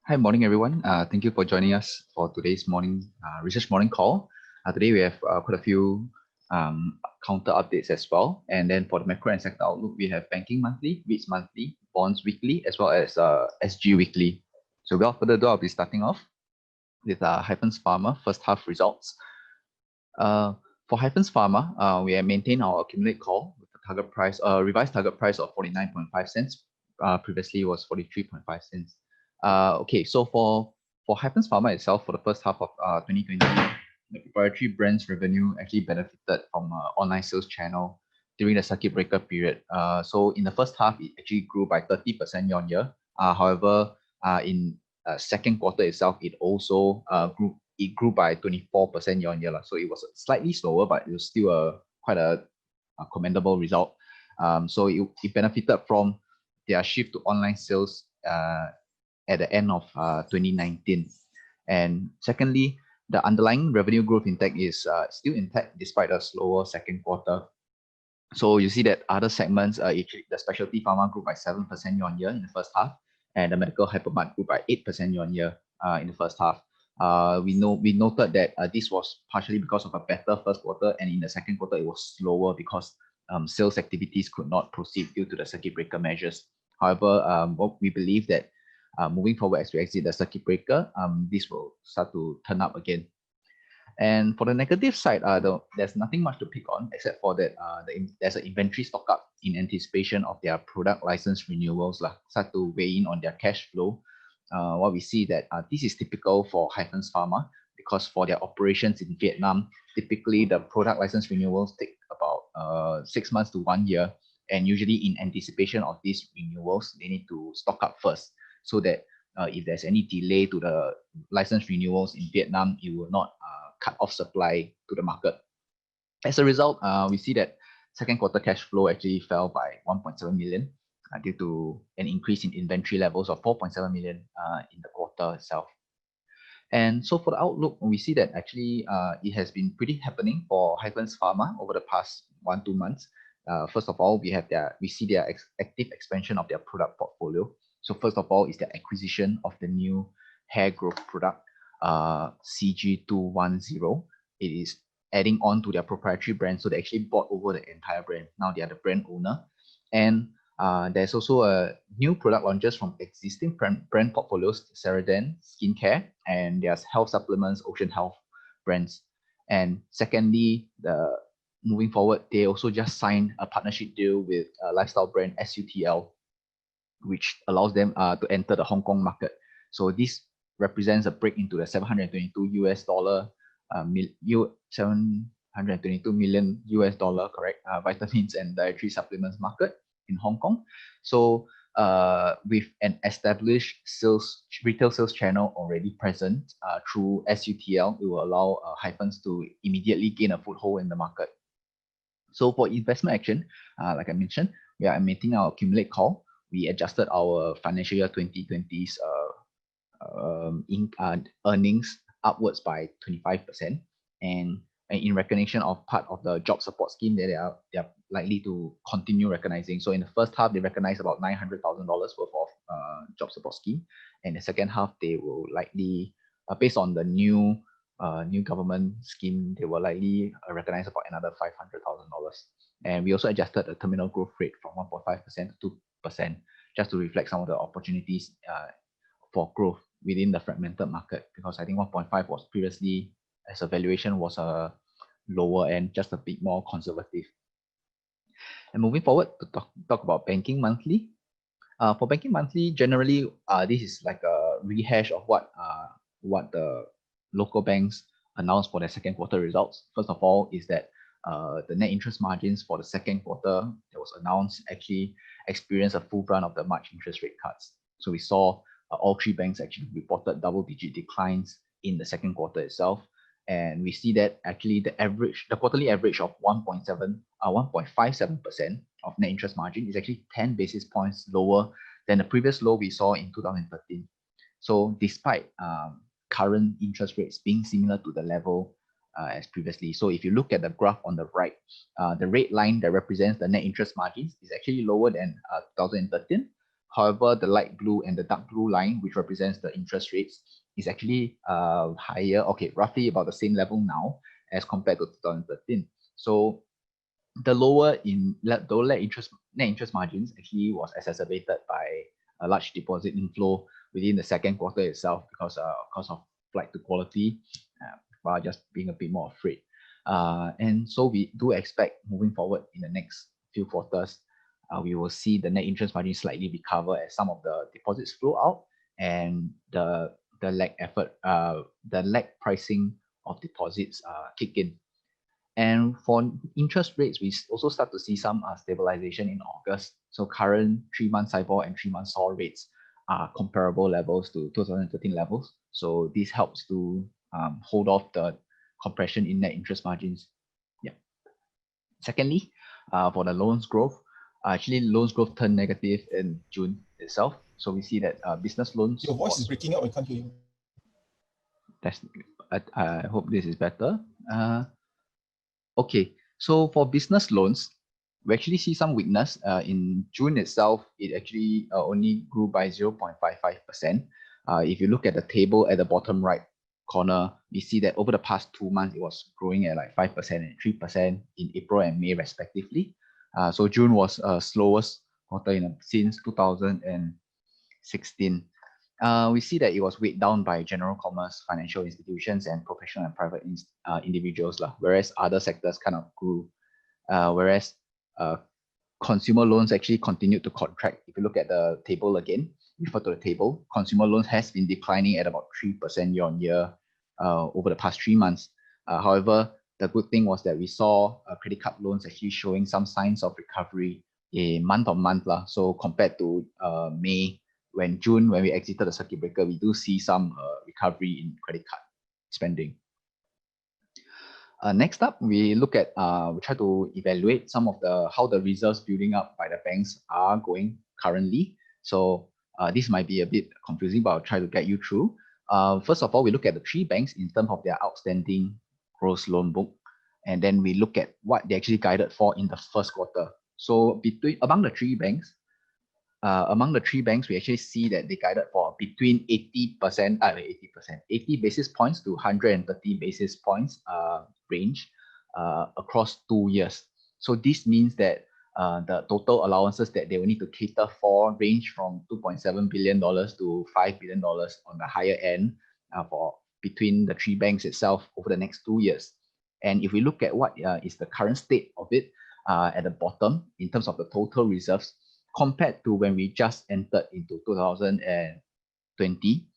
Hi, morning everyone. Thank you for joining us for today's morning research morning call. Today we have quite a few counter updates as well. And then for the macro and sector outlook, we have banking monthly, REITs monthly, bonds weekly, as well as SG weekly. So without further ado, I'll be starting off with Hyphens Pharma first half results. For Hyphens Pharma, we have maintained our accumulate call with the target price, revised target price of 49.5 cents. Previously was 43.5 cents. Okay, so for Hyphens Pharma itself, for the first half of 2020, the proprietary brands revenue actually benefited from online sales channel during the circuit breaker period. So in the first half, it actually grew by 30% year on year. However, in second quarter itself, it also grew by 24% year on year. So it was slightly slower, but it was still quite a commendable result. So it benefited from their shift to online sales at the end of 2019. And secondly, the underlying revenue growth intact is still intact despite a slower second quarter. So you see that other segments, the specialty pharma grew by 7% year on year in the first half, and the medical hypermart grew by 8% year on year in the first half. We noted that this was partially because of a better first quarter, and in the second quarter it was slower because sales activities could not proceed due to the circuit breaker measures. However, we believe that moving forward as we exit the circuit breaker, this will start to turn up again. And for the negative side, there's nothing much to pick on except for that there's an inventory stock up in anticipation of their product license renewals start to weigh in on their cash flow. What we see that this is typical for Hyphens Pharma because for their operations in Vietnam, typically the product license renewals take about 6 months to 1 year, and usually in anticipation of these renewals, they need to stock up first so that if there's any delay to the license renewals in Vietnam, it will not cut off supply to the market. As a result, we see that second quarter cash flow actually fell by 1.7 million due to an increase in inventory levels of 4.7 million in the quarter itself. And so for the outlook, we see that actually it has been pretty happening for Hyphens Pharma over the past 1-2 months. First of all, we see their active expansion of their product portfolio. So first of all is the acquisition of the new hair growth product, CG210. It is adding on to their proprietary brand. So they actually bought over the entire brand. Now they are the brand owner. And there's also a new product launches from existing brand portfolios, Centurion Skincare, and there's health supplements, Ocean Health brands. And secondly, moving forward, they also just signed a partnership deal with a lifestyle brand, SUTL, which allows them to enter the Hong Kong market. So this represents a break into the $722 million correct, vitamins and dietary supplements market in Hong Kong. So with an established retail sales channel already present through SUTL, it will allow Hyphens to immediately gain a foothold in the market. So for investment action, like I mentioned, we are maintaining our accumulate call. We adjusted our financial year 2020's earnings upwards by 25%, and in recognition of part of the job support scheme that they are likely to continue recognizing. So in the first half, they recognized about $900,000 worth of job support scheme, and the second half they will likely, based on the new government scheme, they will likely recognize about another $500,000. And we also adjusted the terminal growth rate from 1.5% to 2%, just to reflect some of the opportunities for growth within the fragmented market, because I think 1.5 was previously, as a valuation, was a lower end, just a bit more conservative. And moving forward to talk about banking monthly. For banking monthly, generally, this is like a rehash of what the local banks announced for their second quarter results. First of all is that the net interest margins for the second quarter that was announced actually experienced a full run of the March interest rate cuts. So we saw all three banks actually reported double-digit declines in the second quarter itself. And we see that actually the quarterly average of 1.57% of net interest margin is actually 10 basis points lower than the previous low we saw in 2013. So despite current interest rates being similar to the level as previously. So if you look at the graph on the right, the red line that represents the net interest margins is actually lower than 2013, However, the light blue and the dark blue line, which represents the interest rates, is actually higher, okay, roughly about the same level now as compared to 2013. So the lower net interest margins actually was exacerbated by a large deposit inflow within the second quarter itself because of flight to quality, while just being a bit more afraid. And so we do expect moving forward in the next few quarters, we will see the net interest margin slightly recover as some of the deposits flow out and the lag pricing of deposits kick in. And for interest rates, we also start to see some stabilization in August. So current 3-month SIBOR and 3-month SOR rates are comparable levels to 2013 levels. So this helps to hold off the compression in net interest margins. Yeah. Secondly, for the loans growth, actually loans growth turned negative in June itself. So we see that business loans. Your voice is breaking up. I can't hear you. I hope this is better. Okay, so for business loans, we actually see some weakness. In June itself, it actually only grew by 0.55%. If you look at the table at the bottom right corner, we see that over the past 2 months, it was growing at like 5% and 3% in April and May respectively. So June was slowest quarter since 2016. We see that it was weighed down by general commerce, financial institutions, and professional and private individuals, whereas other sectors kind of grew. Whereas consumer loans actually continued to contract. If you look at the table again, refer to the table, consumer loans has been declining at about 3% year on year over the past 3 months. However, the good thing was that we saw credit card loans actually showing some signs of recovery month on month. So compared to May, when we exited the circuit breaker, we do see some recovery in credit card spending. Next up, we try to evaluate some of how the reserves building up by the banks are going currently. So this might be a bit confusing, but I'll try to guide you through. First of all, we look at the 3 banks in terms of their outstanding gross loan book, and then we look at what they actually guided for in the first quarter. So among the 3 banks, we actually see that they guided for between 80 basis points to 130 basis points range across 2 years. So this means that the total allowances that they will need to cater for range from $2.7 billion to $5 billion on the higher end for between the 3 banks itself over the next 2 years. And if we look at what is the current state of it at the bottom in terms of the total reserves, compared to when we just entered into 2020,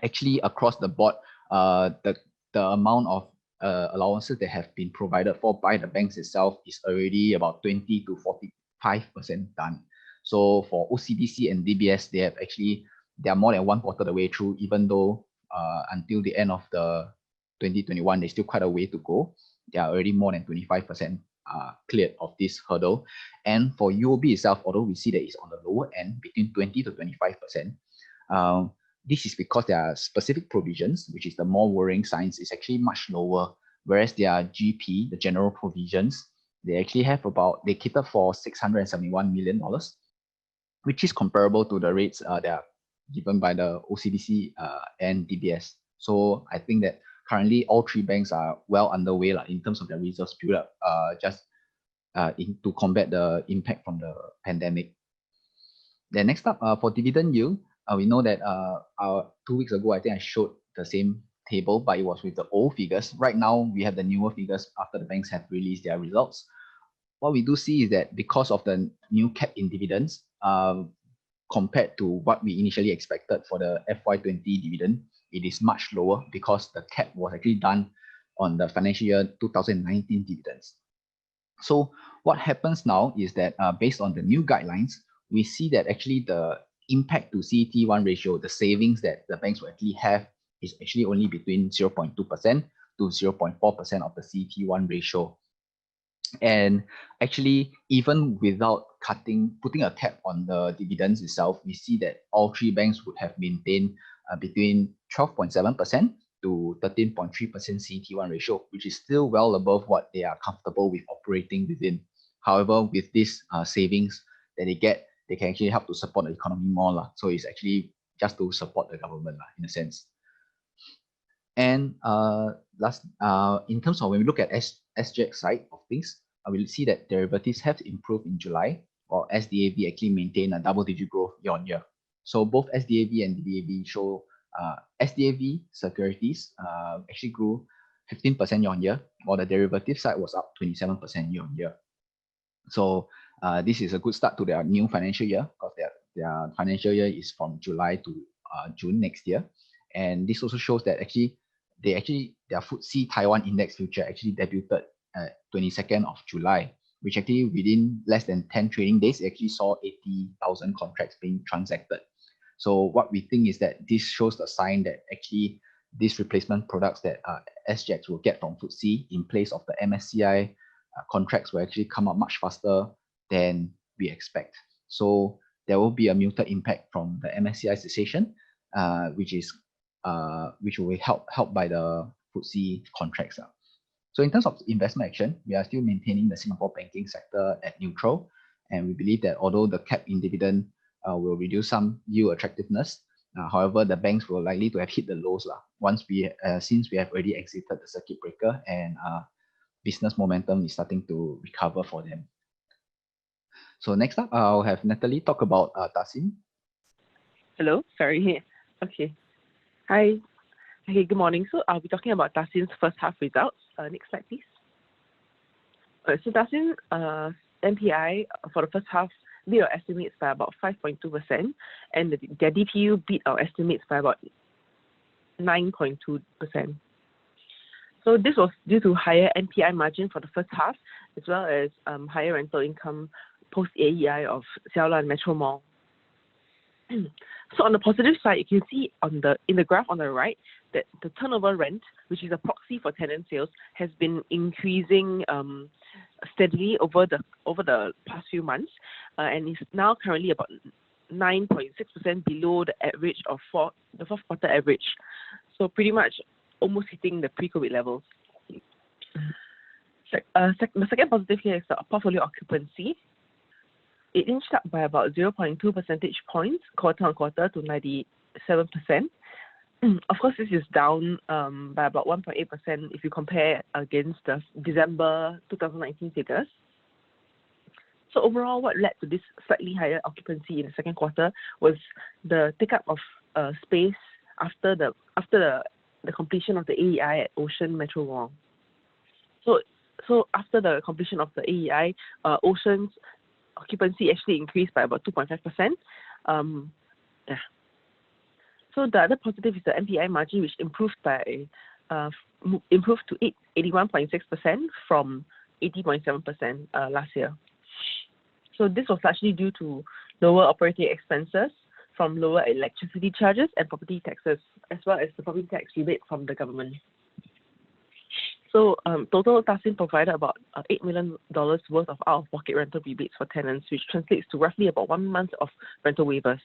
actually across the board, the amount of allowances that have been provided for by the banks itself is already about 20 to 45% done. So for OCBC and DBS, they are more than 1 quarter the way through, even though until the end of the 2021, there's still quite a way to go. They are already more than 25% cleared of this hurdle. And for UOB itself, although we see that it's on the lower end, between 20 to 25%, this is because there are specific provisions, which is the more worrying signs, is actually much lower, whereas their GP, the general provisions, they actually have they cater for $671 million, which is comparable to the rates that are given by the OCBC and DBS. So I think that currently all 3 banks are well underway in terms of their reserves build up, to combat the impact from the pandemic. Then next up, for dividend yield, we know that 2 weeks ago, I think I showed the same table, but it was with the old figures. Right now, we have the newer figures after the banks have released their results. What we do see is that because of the new cap in dividends, compared to what we initially expected for the FY20 dividend, it is much lower because the cap was actually done on the financial year 2019 dividends. So what happens now is that based on the new guidelines, we see that actually the impact to CET1 ratio, the savings that the banks will actually have, is actually only between 0.2% to 0.4% of the CET1 ratio. And actually, even without putting a cap on the dividends itself, we see that all 3 banks would have maintained between 12.7% to 13.3% CET1 ratio, which is still well above what they are comfortable with operating within. However, with these savings that they get, they can actually help to support the economy more lah. So it's actually just to support the government lah, in a sense. And in terms of when we look at SGX side of things, we'll see that derivatives have improved in July, while SDAV actually maintained a double-digit growth year on year. So both SDAV and DAV show SDAV securities actually grew 15% year on year, while the derivative side was up 27% year on year. So this is a good start to their new financial year, because their financial year is from July to June next year. And this also shows that their FTSE Taiwan Index Future actually debuted 22nd of July, which actually within less than 10 trading days, it actually saw 80,000 contracts being transacted. So what we think is that this shows the sign that actually these replacement products that SGX will get from FTSE in place of the MSCI contracts will actually come up much faster than we expect. So there will be a muted impact from the MSCI cessation, which will be helped by the FTSE contracts. So in terms of investment action, we are still maintaining the Singapore banking sector at neutral, and we believe that although the cap in dividend will reduce some yield attractiveness, however, the banks will likely to have hit the lows since we have already exited the circuit breaker and business momentum is starting to recover for them. So next up, I'll have Natalie talk about Dasin. Hello, sorry. Okay. Hi. Okay, good morning. So I'll be talking about Dasin's first half results. Next slide, please. So Dasin MPI for the first half beat our estimates by about 5.2%, and their DPU beat our estimates by about 9.2%. So this was due to higher NPI margin for the first half, as well as higher rental income post AEI of Xiaolan and Metro Mall. So on the positive side, you can see in the graph on the right that the turnover rent, which is a proxy for tenant sales, has been increasing steadily over the past few months, and is now currently about 9.6% below the average of the fourth quarter average. So pretty much almost hitting the pre-COVID levels. The second positive here is the portfolio occupancy. It inched up by about 0.2 percentage points quarter on quarter to 97%. Of course, this is down by about 1.8% if you compare against the December 2019 figures. So overall, what led to this slightly higher occupancy in the second quarter was the take-up of space after the completion of the AEI at Ocean Metro Mall. So after the completion of the AEI, Ocean's occupancy actually increased by about 2.5%. So the other positive is the MPI margin, which improved to 81.6% from 80.7% last year. So this was largely due to lower operating expenses from lower electricity charges and property taxes, as well as the property tax rebate from the government. So total Dasin provided about $8 million worth of out-of-pocket rental rebates for tenants, which translates to roughly about 1 month of rental waivers.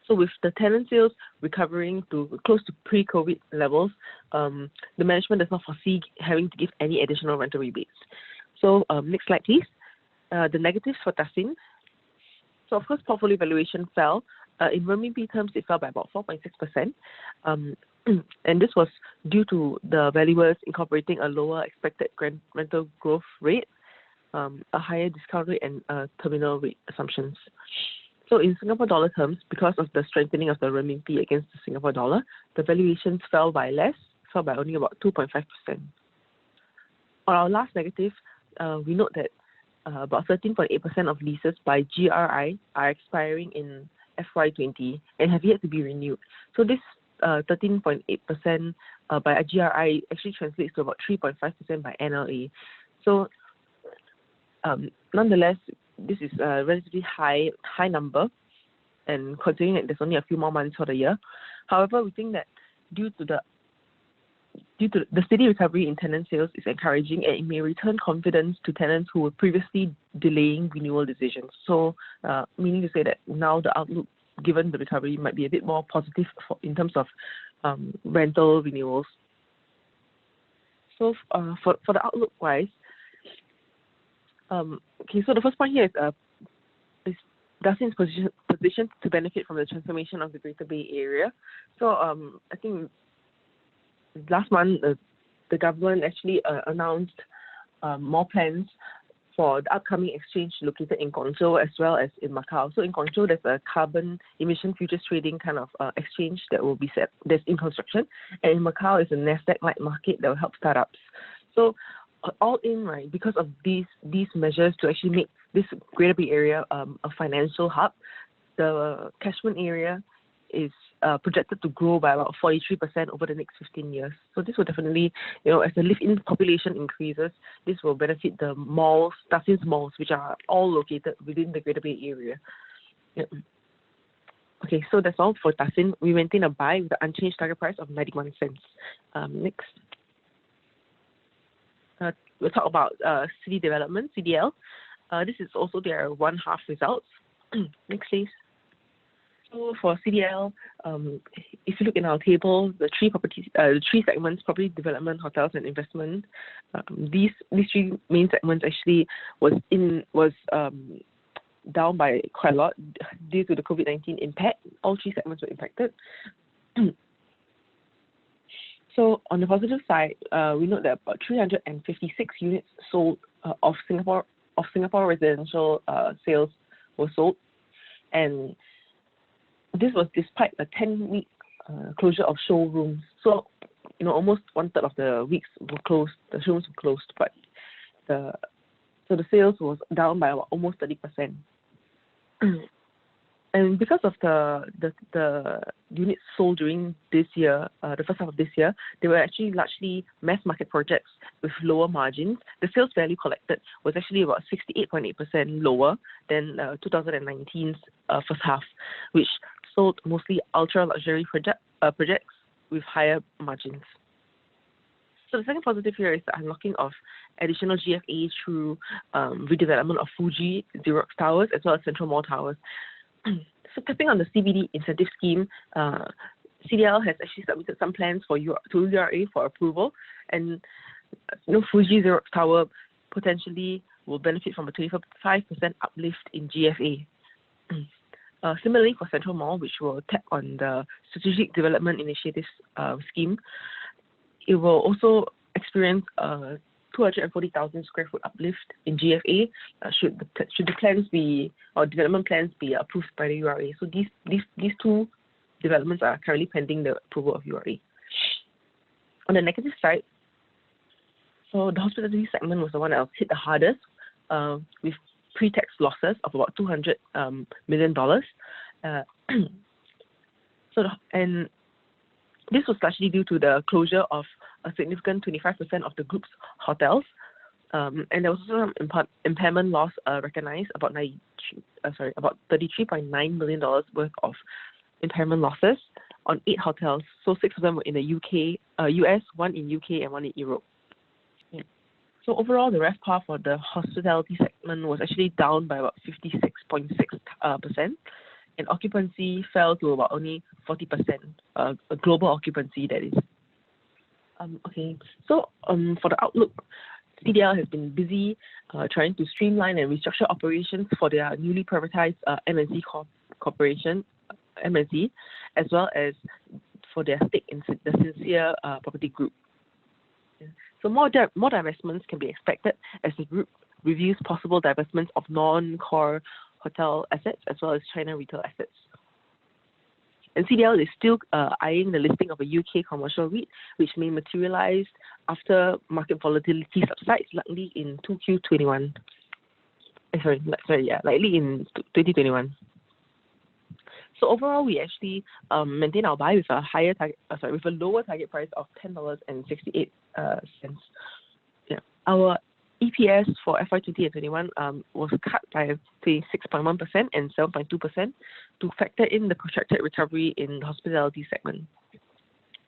So with the tenant sales recovering to close to pre-COVID levels, the management does not foresee having to give any additional rental rebates. So next slide, please. The negatives for Dasin. So of course, portfolio valuation fell. In renminbi terms, it fell by about 4.6%. And this was due to the valuers incorporating a lower expected rental growth rate, a higher discount rate, and terminal rate assumptions. So in Singapore dollar terms, because of the strengthening of the renminbi against the Singapore dollar, the valuations fell by only about 2.5%. On our last negative, we note that about 13.8% of leases by GRI are expiring in FY20 and have yet to be renewed. So this 13.8% by GRI actually translates to about 3.5% by NLA. So nonetheless, this is a relatively high number, and considering that there's only a few more months for the year. However, we think that due to the steady recovery in tenant sales is encouraging, and it may return confidence to tenants who were previously delaying renewal decisions. So meaning to say that now the outlook, given the recovery, might be a bit more positive in terms of rental renewals. So for the outlook wise, okay, so the first point here is Dasin is positioned to benefit from the transformation of the Greater Bay Area. So I think last month the government actually announced more plans for the upcoming exchange located in Guangzhou as well as in Macau. So in Guangzhou, there's a carbon emission futures trading kind of exchange that will be set, that's in construction. And in Macau is a Nasdaq-like market that will help startups. So all in, right, because of these measures to actually make this Greater Bay Area a financial hub, the catchment area is projected to grow by about 43% over the next 15 years. So this will definitely, as the live-in population increases, this will benefit the malls, Dasin's malls, which are all located within the Greater Bay Area. Yep. Okay, so that's all for Dasin. We maintain a buy with the unchanged target price of 91 cents. Next. We'll talk about city development, CDL. This is also their one-half results. Next, please. So for CDL, if you look in our table, the three segments: property development, hotels, and investment. These three main segments actually was down by quite a lot due to the COVID-19 impact. All three segments were impacted. So on the positive side, we note that about 356 units sold of Singapore residential sales were sold, and this was despite a 10-week closure of showrooms. So almost 1/3 of the weeks were closed. The showrooms were closed, but the sales was down by about almost 30%. And because of the units sold during this year, the first half of this year, they were actually largely mass market projects with lower margins. The sales value collected was actually about 68.8% lower than 2019's first half, which sold mostly ultra luxury projects with higher margins. So the second positive here is the unlocking of additional GFA through redevelopment of Fuji, Xerox Towers, as well as Central Mall Towers. So tapping on the CBD incentive scheme, CDL has actually submitted some plans to URA for approval, and Fuji Xerox Tower potentially will benefit from a 25% uplift in GFA. Similarly for Central Mall, which will tap on the Strategic Development Initiatives scheme, it will also experience 240,000 square foot uplift in GFA should the plans be, or development plans be approved by the URA. So these two developments are currently pending the approval of URA. On the negative side, so the hospitality segment was the one that was hit the hardest with pre-tax losses of about $200 million. And this was largely due to the closure of a significant 25% of the group's hotels, and there was also some impairment loss recognized, about $33.9 million worth of impairment losses on 8 hotels. So 6 of them were in the US, 1 in UK, and 1 in Europe. Yeah. So overall, the RevPAR for the hospitality segment was actually down by about 56.6%. And occupancy fell to about only 40%, a global occupancy, that is. Okay, so for the outlook, CDL has been busy trying to streamline and restructure operations for their newly privatized MNC corporation, MNC, as well as for their stake in the Sincere Property Group. So more divestments can be expected as the group reviews possible divestments of non-core hotel assets as well as China retail assets. And CDL is still eyeing the listing of a UK commercial REIT, which may materialize after market volatility subsides, likely in 2Q21. Likely in 2021. So overall, we actually maintain our buy with a with a lower target price of $10.68. Yeah, our EPS for FY 20 and 21 was cut by 26.1% and 7.2% to factor in the projected recovery in the hospitality segment.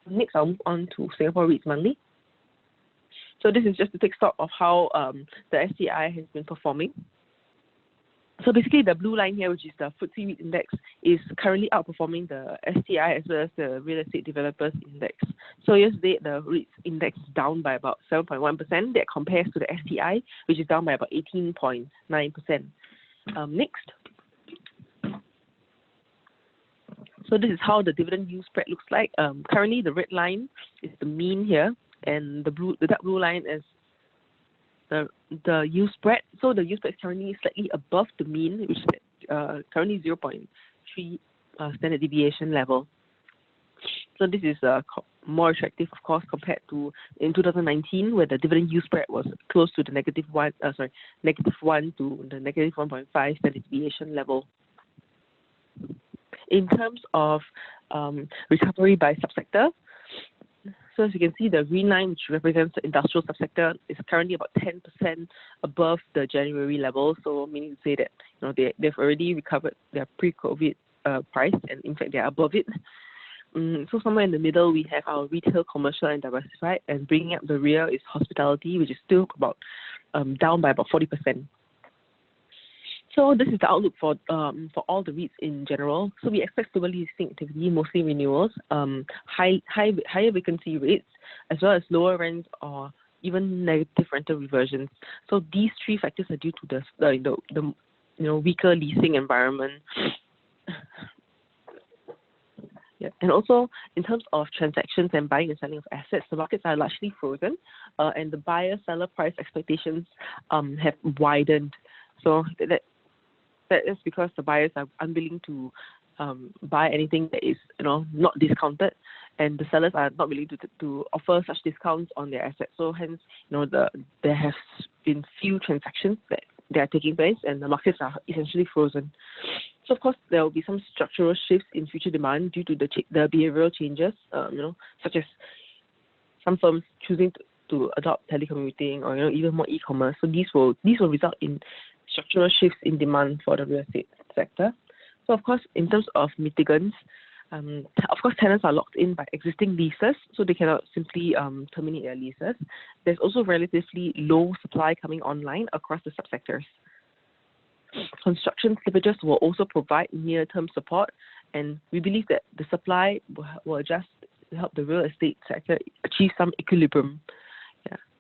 Next, I'll move on to Singapore REITs monthly. So this is just to take stock of how the STI has been performing. So basically, the blue line here, which is the FTSE REIT index, is currently outperforming the STI as well as the Real Estate Developers Index. So yesterday, the REIT index is down by about 7.1%. That compares to the STI, which is down by about 18.9%. Next. So this is how the dividend yield spread looks like. Currently, the red line is the mean here, and the dark blue line is the yield spread. So the yield spread is currently slightly above the mean, which is currently 0.3 standard deviation level. So this is more attractive, of course, compared to in 2019, where the dividend yield spread was close to the -1 to the -1.5 standard deviation level. In terms of recovery by subsector, so as you can see, the green line, which represents the industrial subsector, is currently about 10% above the January level. So meaning to say that they've already recovered their pre-COVID price, and in fact they are above it. So somewhere in the middle, we have our retail, commercial, and diversified, and bringing up the rear is hospitality, which is still about down by about 40%. So this is the outlook for all the REITs in general. So we expect stable leasing activity, mostly renewals, higher vacancy rates, as well as lower rents or even negative rental reversions. So these three factors are due to the weaker leasing environment. Yeah. And also, in terms of transactions and buying and selling of assets, the markets are largely frozen, and the buyer-seller price expectations have widened. So that is because the buyers are unwilling to buy anything that is not discounted, and the sellers are not willing to offer such discounts on their assets. So hence, there have been few transactions that are taking place, and the markets are essentially frozen. So of course, there will be some structural shifts in future demand due to the behavioral changes, such as some firms choosing to adopt telecommuting or even more e-commerce. So these will result in structural shifts in demand for the real estate sector. So of course, in terms of mitigants, of course, tenants are locked in by existing leases, so they cannot simply terminate their leases. There's also relatively low supply coming online across the subsectors. Construction slippages will also provide near-term support, and we believe that the supply will adjust to help the real estate sector achieve some equilibrium,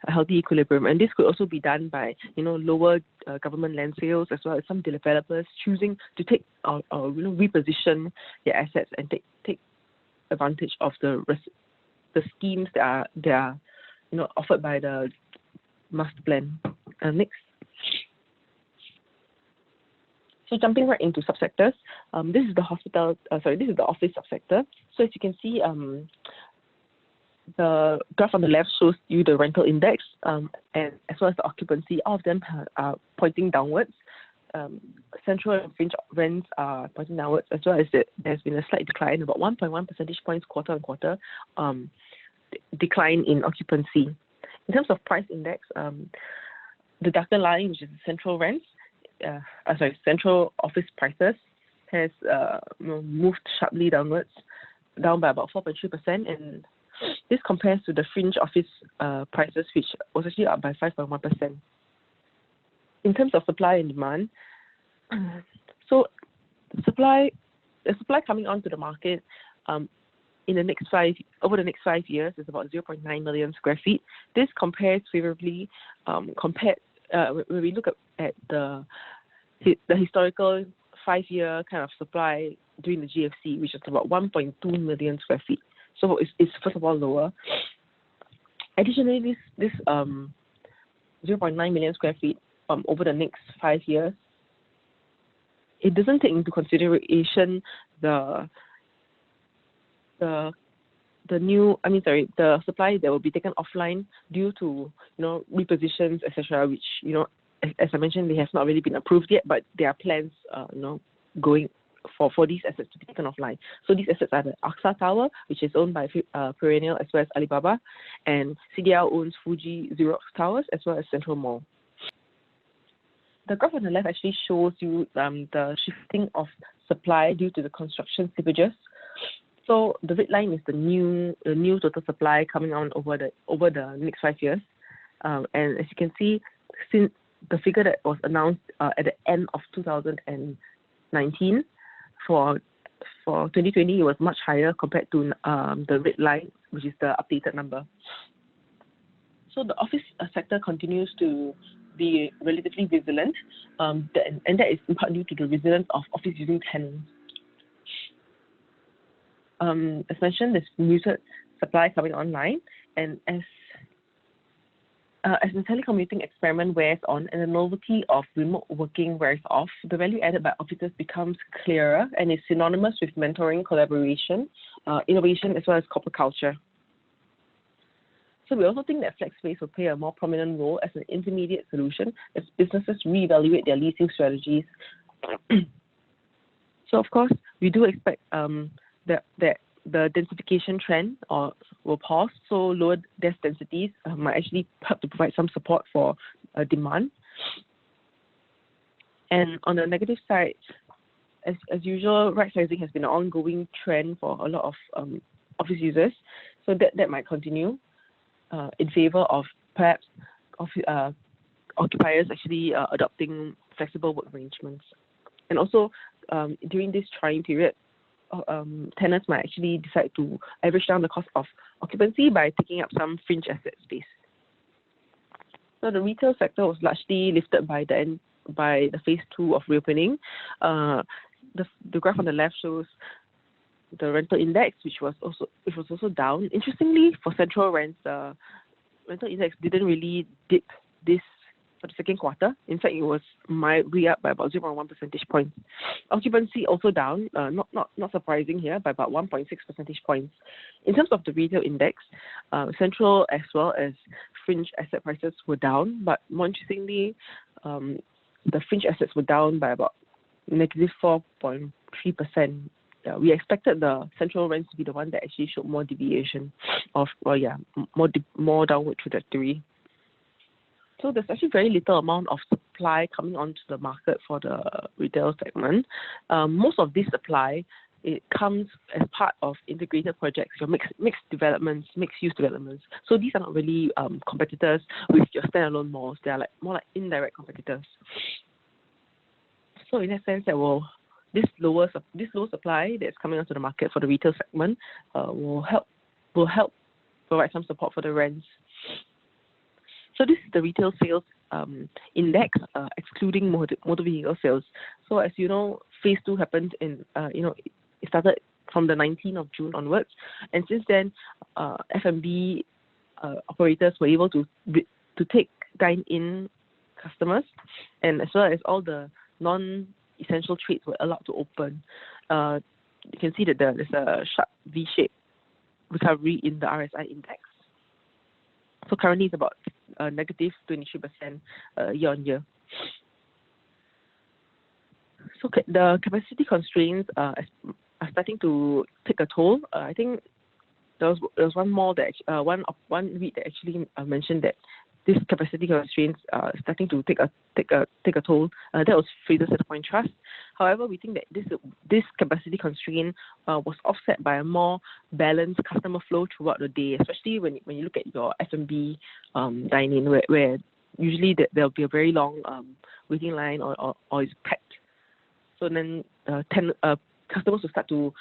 a healthy equilibrium. And this could also be done by lower government land sales, as well as some developers choosing to take reposition their assets and take advantage of the schemes that are offered by the master plan. Next. So jumping right into subsectors, this is the office subsector. So as you can see, the graph on the left shows you the rental index, and as well as the occupancy. All of them are pointing downwards. Central and fringe rents are pointing downwards, as well as there's been a slight decline, about 1.1 percentage points quarter on quarter, decline in occupancy. In terms of price index, the darker line, which is the central rents, central office prices, has moved sharply downwards, down by about 4.3%, and this compares to the fringe office prices, which was actually up by 5.1%. In terms of supply and demand, so the supply coming onto the market over the next 5 years is about 0.9 million square feet. This compares favorably when we look at the historical 5-year kind of supply during the GFC, which is about 1.2 million square feet. So it's first of all lower. Additionally, this 0.9 million square feet over the next 5 years, it doesn't take into consideration the supply that will be taken offline due to repositions, etc., which as I mentioned, they have not really been approved yet, but there are plans going for these assets to be taken offline. So these assets are the AXA Tower, which is owned by Perennial as well as Alibaba, and CDL owns Fuji Xerox Towers as well as Central Mall. The graph on the left actually shows you the shifting of supply due to the construction slippages. So the red line is the new total supply coming on over the next 5 years, and as you can see, since the figure that was announced at the end of 2019 for 2020, it was much higher compared to the red line, which is the updated number. So the office sector continues to be relatively resilient, and that is in part due to the resilience of office using tenants. as mentioned, there's muted supply coming online, and as the telecommuting experiment wears on and the novelty of remote working wears off, the value added by offices becomes clearer and is synonymous with mentoring, collaboration, innovation, as well as corporate culture. So we also think that flex space will play a more prominent role as an intermediate solution as businesses reevaluate their leasing strategies. So of course, we do expect that the densification trend will pause, so lower desk densities might actually help to provide some support for demand. And on the negative side, as usual, right sizing has been an ongoing trend for a lot of office users, so that might continue in favor of perhaps occupiers actually adopting flexible work arrangements. And also, during this trying period, tenants might actually decide to average down the cost of occupancy by taking up some fringe asset space. So the retail sector was largely lifted by the phase 2 of reopening. The graph on the left shows the rental index, which was also down. Interestingly, for central rents, the rental index didn't really dip this for the second quarter. In fact, it was mildly up by about 0.1 percentage points. Occupancy also down, not surprising here, by about 1.6 percentage points. In terms of the retail index, central as well as fringe asset prices were down, but more interestingly, the fringe assets were down by about negative 4.3%. We expected the central rents to be the one that actually showed more deviation of, more downward trajectory. So there's actually very little amount of supply coming onto the market for the retail segment. Most of this supply, it comes as part of integrated projects, your mixed developments, mixed-use developments. So these are not really competitors with your standalone malls. They are more like indirect competitors. So in that sense, this low supply that's coming onto the market for the retail segment will help provide some support for the rents. So this is the retail sales index, excluding motor vehicle sales. So as you know, phase 2 happened in, it started from the 19th of June onwards. And since then, F&B operators were able to take dine-in customers, and as well as all the non-essential trades were allowed to open. You can see that there's a sharp V-shaped recovery in the RSI index. So currently it's about negative 23% year on year. So the capacity constraints are starting to take a toll. I think there was one more that one REIT that actually mentioned that this capacity constraints are starting to take a toll. That was Fraser Centrepoint Trust. However, we think that this capacity constraint was offset by a more balanced customer flow throughout the day, especially when you look at your F&B dining, where usually there'll be a very long waiting line or it's packed. So then customers will start to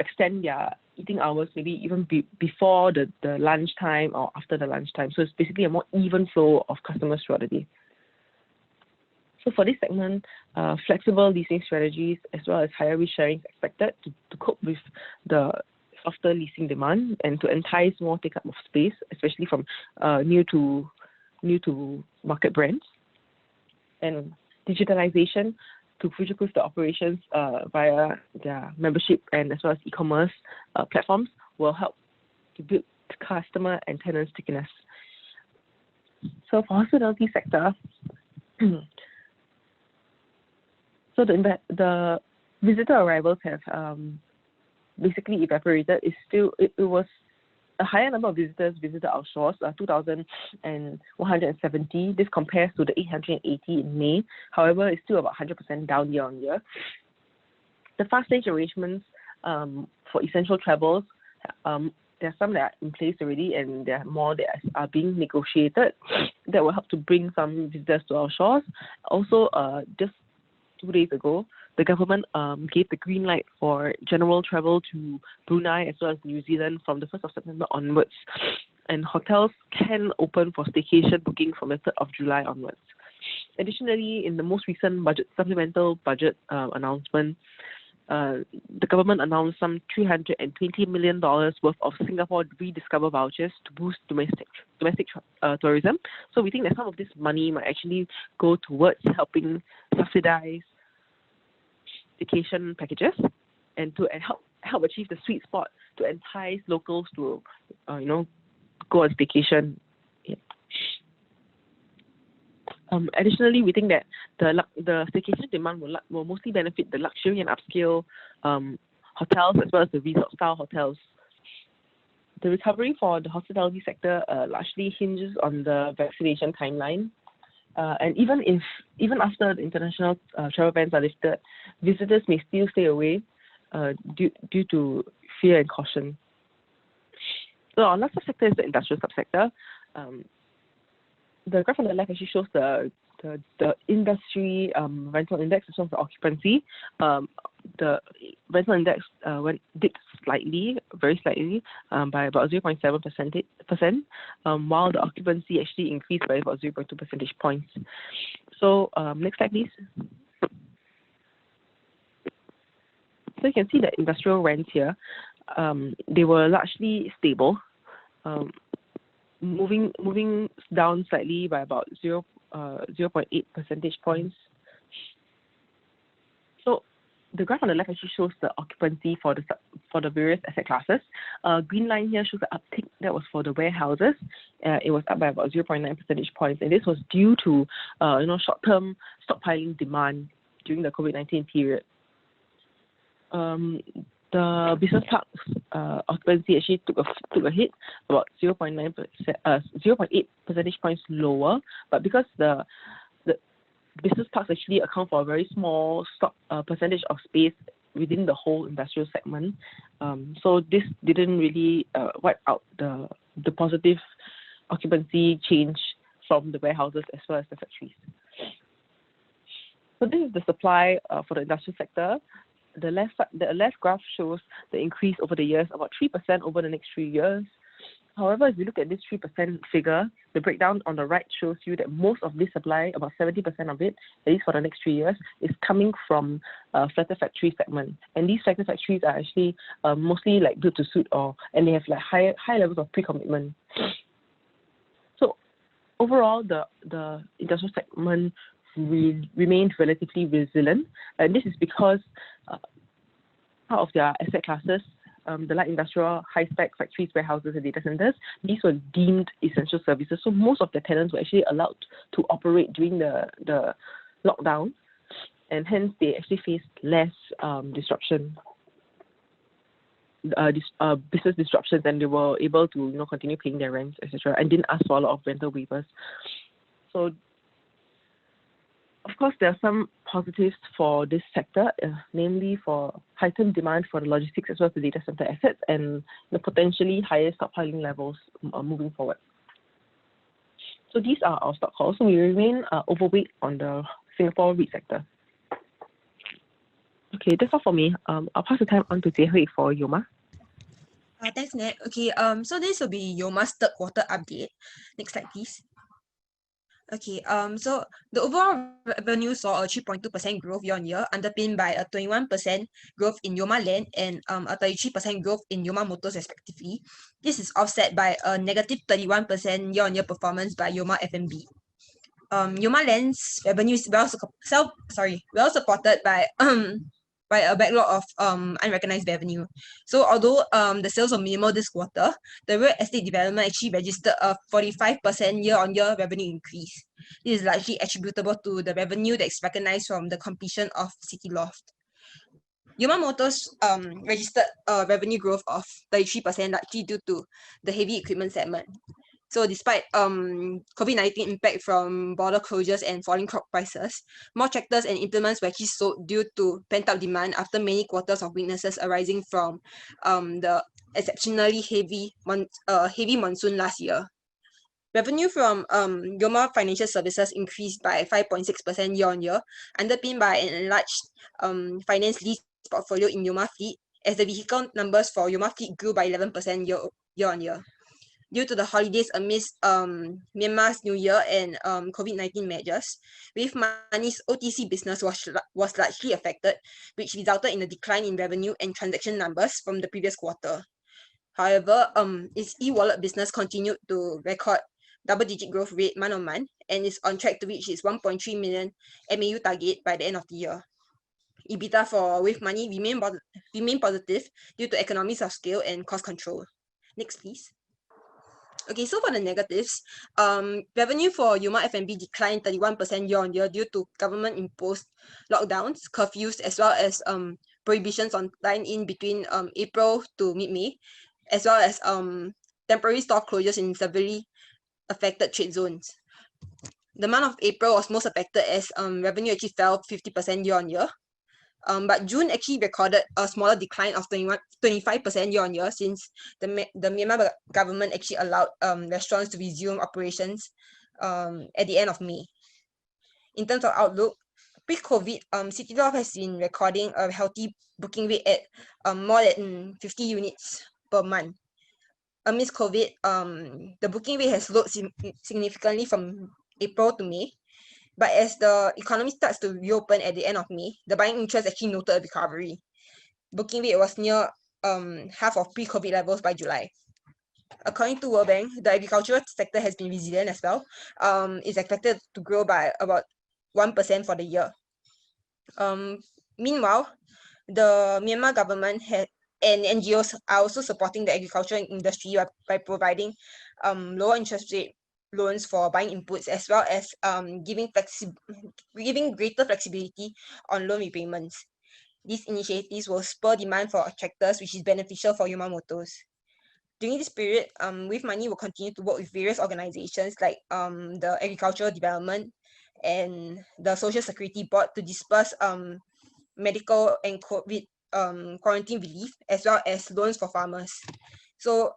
extend their eating hours, maybe even before the lunchtime or after the lunchtime. So it's basically a more even flow of customers throughout the day. So for this segment, flexible leasing strategies as well as higher risk sharing is expected to cope with the softer leasing demand and to entice more take-up of space, especially from new to market brands. And digitalization to future-proof the operations via their membership and as well as e-commerce platforms will help to build customer and tenant stickiness. So for hospitality sector, so the visitor arrivals have basically evaporated. It was a higher number of visitors visited our shores, 2,170. This compares to the 880 in May. However, it's still about 100% down year on year. The fast stage arrangements for essential travels, there are some that are in place already, and there are more that are being negotiated that will help to bring some visitors to our shores. Also, just 2 days ago, the government gave the green light for general travel to Brunei as well as New Zealand from the 1st of September onwards. And hotels can open for staycation booking from the 3rd of July onwards. Additionally, in the most recent supplemental budget announcement, the government announced some $320 million worth of Singapore Rediscover vouchers to boost domestic tourism. So we think that some of this money might actually go towards helping subsidize vacation packages and to help achieve the sweet spot to entice locals to go on vacation. Yeah. Additionally, we think that the staycation demand will mostly benefit the luxury and upscale hotels as well as the resort-style hotels. The recovery for the hospitality sector largely hinges on the vaccination timeline. And even after the international travel bans are lifted, visitors may still stay away due to fear and caution. So our last subsector is the industrial subsector. The graph on the left actually shows the industry rental index as well as the occupancy. The rental index dipped slightly, very slightly, by about 0.7%, while the occupancy actually increased by about 0.2 percentage points. So next slide, please. So you can see the industrial rents here. They were largely stable. Moving down slightly by about 0.8 percentage points. So the graph on the left actually shows the occupancy for the various asset classes. Green line here shows the uptick that was for the warehouses. It was up by about 0.9 percentage points, and this was due to short-term stockpiling demand during the COVID-19 period. The business parks occupancy actually took a hit, about 0.8 percentage points lower. But because the business parks actually account for a very small percentage of space within the whole industrial segment, so this didn't really wipe out the positive occupancy change from the warehouses as well as the factories. So this is the supply for the industrial sector. The left graph shows the increase over the years, about 3% over the next 3 years. However, if you look at this 3% figure, the breakdown on the right shows you that most of this supply, about 70% of it, at least for the next 3 years, is coming from flatter factory segment. And these flatter factories are actually mostly like built to suit, and they have like high levels of pre-commitment. So overall, the industrial segment remained relatively resilient, and this is because part of their asset classes, the light industrial, high-spec factories, warehouses, and data centers, these were deemed essential services. So most of the tenants were actually allowed to operate during the lockdown, and hence they actually faced less disruption, business disruptions, and they were able to continue paying their rents, etc., and didn't ask for a lot of rental waivers. So of course, there are some positives for this sector, namely for heightened demand for the logistics as well as the data center assets, and the potentially higher stockpiling levels moving forward. So these are our stock calls. So we remain overweight on the Singapore REIT sector. Okay, that's all for me. I'll pass the time on to Jie for Yoma. Thanks, Nat. Okay, so this will be Yoma's third quarter update. Next slide, please. Okay, so the overall revenue saw a 3.2% growth year-on-year, underpinned by a 21% growth in Yoma Land and a 33% growth in Yoma Motors respectively. This is offset by a negative 31% year-on-year performance by Yoma F&B. Yoma Land's revenue is well supported by a backlog of unrecognized revenue. So although the sales were minimal this quarter, the real estate development actually registered a 45% year-on-year revenue increase. This is largely attributable to the revenue that is recognized from the completion of City Loft. Yoma Motors registered a revenue growth of 33%, largely due to the heavy equipment segment. So despite COVID-19 impact from border closures and falling crop prices, more tractors and implements were actually sold due to pent-up demand after many quarters of weaknesses arising from the exceptionally heavy monsoon last year. Revenue from Yoma Financial Services increased by 5.6% year-on-year, underpinned by an enlarged finance lease portfolio in Yoma Fleet, as the vehicle numbers for Yoma Fleet grew by 11% year-on-year. due to the holidays amidst Myanmar's New Year and COVID-19 measures. With Money's OTC business was largely affected, which resulted in a decline in revenue and transaction numbers from the previous quarter. However, its e-wallet business continued to record double-digit growth rate month-on-month and is on track to reach its 1.3 million MAU target by the end of the year. EBITDA for With Money remain positive due to economies of scale and cost control. Next, please. Okay, so for the negatives, revenue for Yoma F&B declined 31% year-on-year due to government-imposed lockdowns, curfews, as well as prohibitions on dine-in between April to mid-May, as well as temporary store closures in severely affected trade zones. The month of April was most affected as revenue actually fell 50% year-on-year. But June actually recorded a smaller decline of 25% year-on-year since the Myanmar government actually allowed restaurants to resume operations at the end of May. In terms of outlook, pre-COVID, CDL has been recording a healthy booking rate at more than 50 units per month. Amidst COVID, the booking rate has slowed significantly from April to May. But as the economy starts to reopen at the end of May, the buying interest actually noted a recovery. Booking rate was near half of pre-COVID levels by July. According to World Bank, the agricultural sector has been resilient as well. It's expected to grow by about 1% for the year. Meanwhile, the Myanmar government and NGOs are also supporting the agricultural industry by providing lower interest rate loans for buying inputs, as well as giving greater flexibility on loan repayments. These initiatives will spur demand for tractors, which is beneficial for Yoma Motors. During this period, With Money will continue to work with various organizations like the Agricultural Development and the Social Security Board to disperse medical and COVID quarantine relief, as well as loans for farmers. So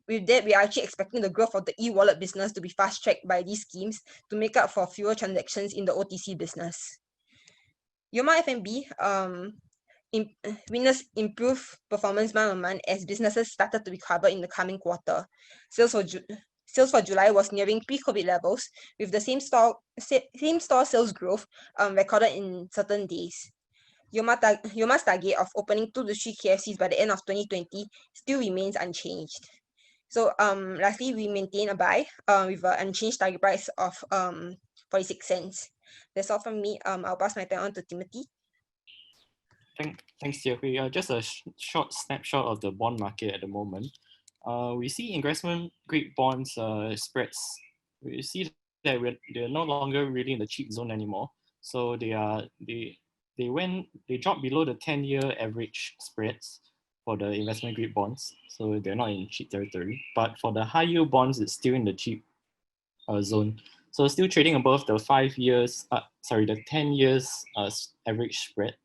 with that, we are actually expecting the growth of the e-wallet business to be fast-tracked by these schemes to make up for fewer transactions in the OTC business. Yoma F&B witnessed improved performance month-on-month as businesses started to recover in the coming quarter. Sales for July was nearing pre-COVID levels, with the same store sales growth recorded in certain days. Yoma's target of opening 2 to 3 KFCs by the end of 2020 still remains unchanged. So lastly, we maintain a buy with an unchanged target price of 46 cents. That's all from me. I'll pass my time on to Timothy. Thanks, Jeffrey. Just a short snapshot of the bond market at the moment. We see investment grade bonds spreads. We see that they're no longer really in the cheap zone anymore. So they dropped below the 10-year average spreads for the investment grade bonds. So they're not in cheap territory. But for the high yield bonds, it's still in the cheap zone. So still trading above the 10 years average spread.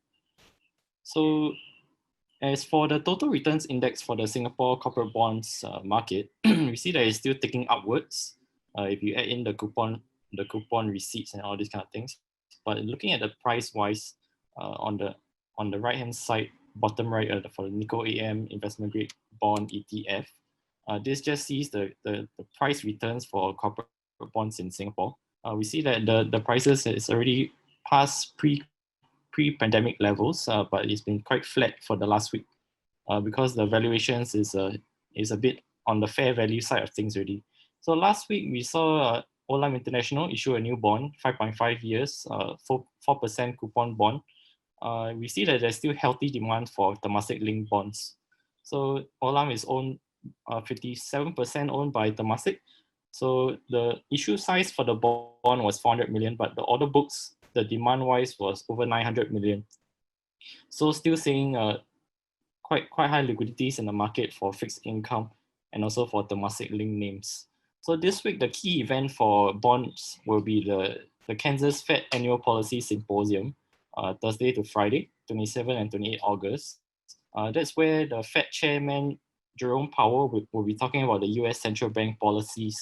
So as for the total returns index for the Singapore corporate bonds market, we see that it's still ticking upwards if you add in the coupon receipts and all these kind of things. But looking at the price wise, on the right hand side, bottom right for the Nikko AM investment grade bond ETF, this just sees the price returns for corporate bonds in Singapore. We see that the prices is already past pre-pandemic levels, but it's been quite flat for the last week because the valuations is a bit on the fair value side of things already. So last week we saw Olam International issue a new bond, 5.5 years, 4% coupon bond. We see that there's still healthy demand for Temasek linked bonds. So Olam is owned 57% owned by Temasek. So the issue size for the bond was 400 million, but the order books, the demand wise, was over 900 million. So still seeing quite high liquidities in the market for fixed income and also for Temasek linked names. So this week, the key event for bonds will be the Kansas Fed Annual Policy Symposium, Thursday to Friday, 27 and 28 August. That's where the Fed Chairman Jerome Powell will be talking about the US central bank policies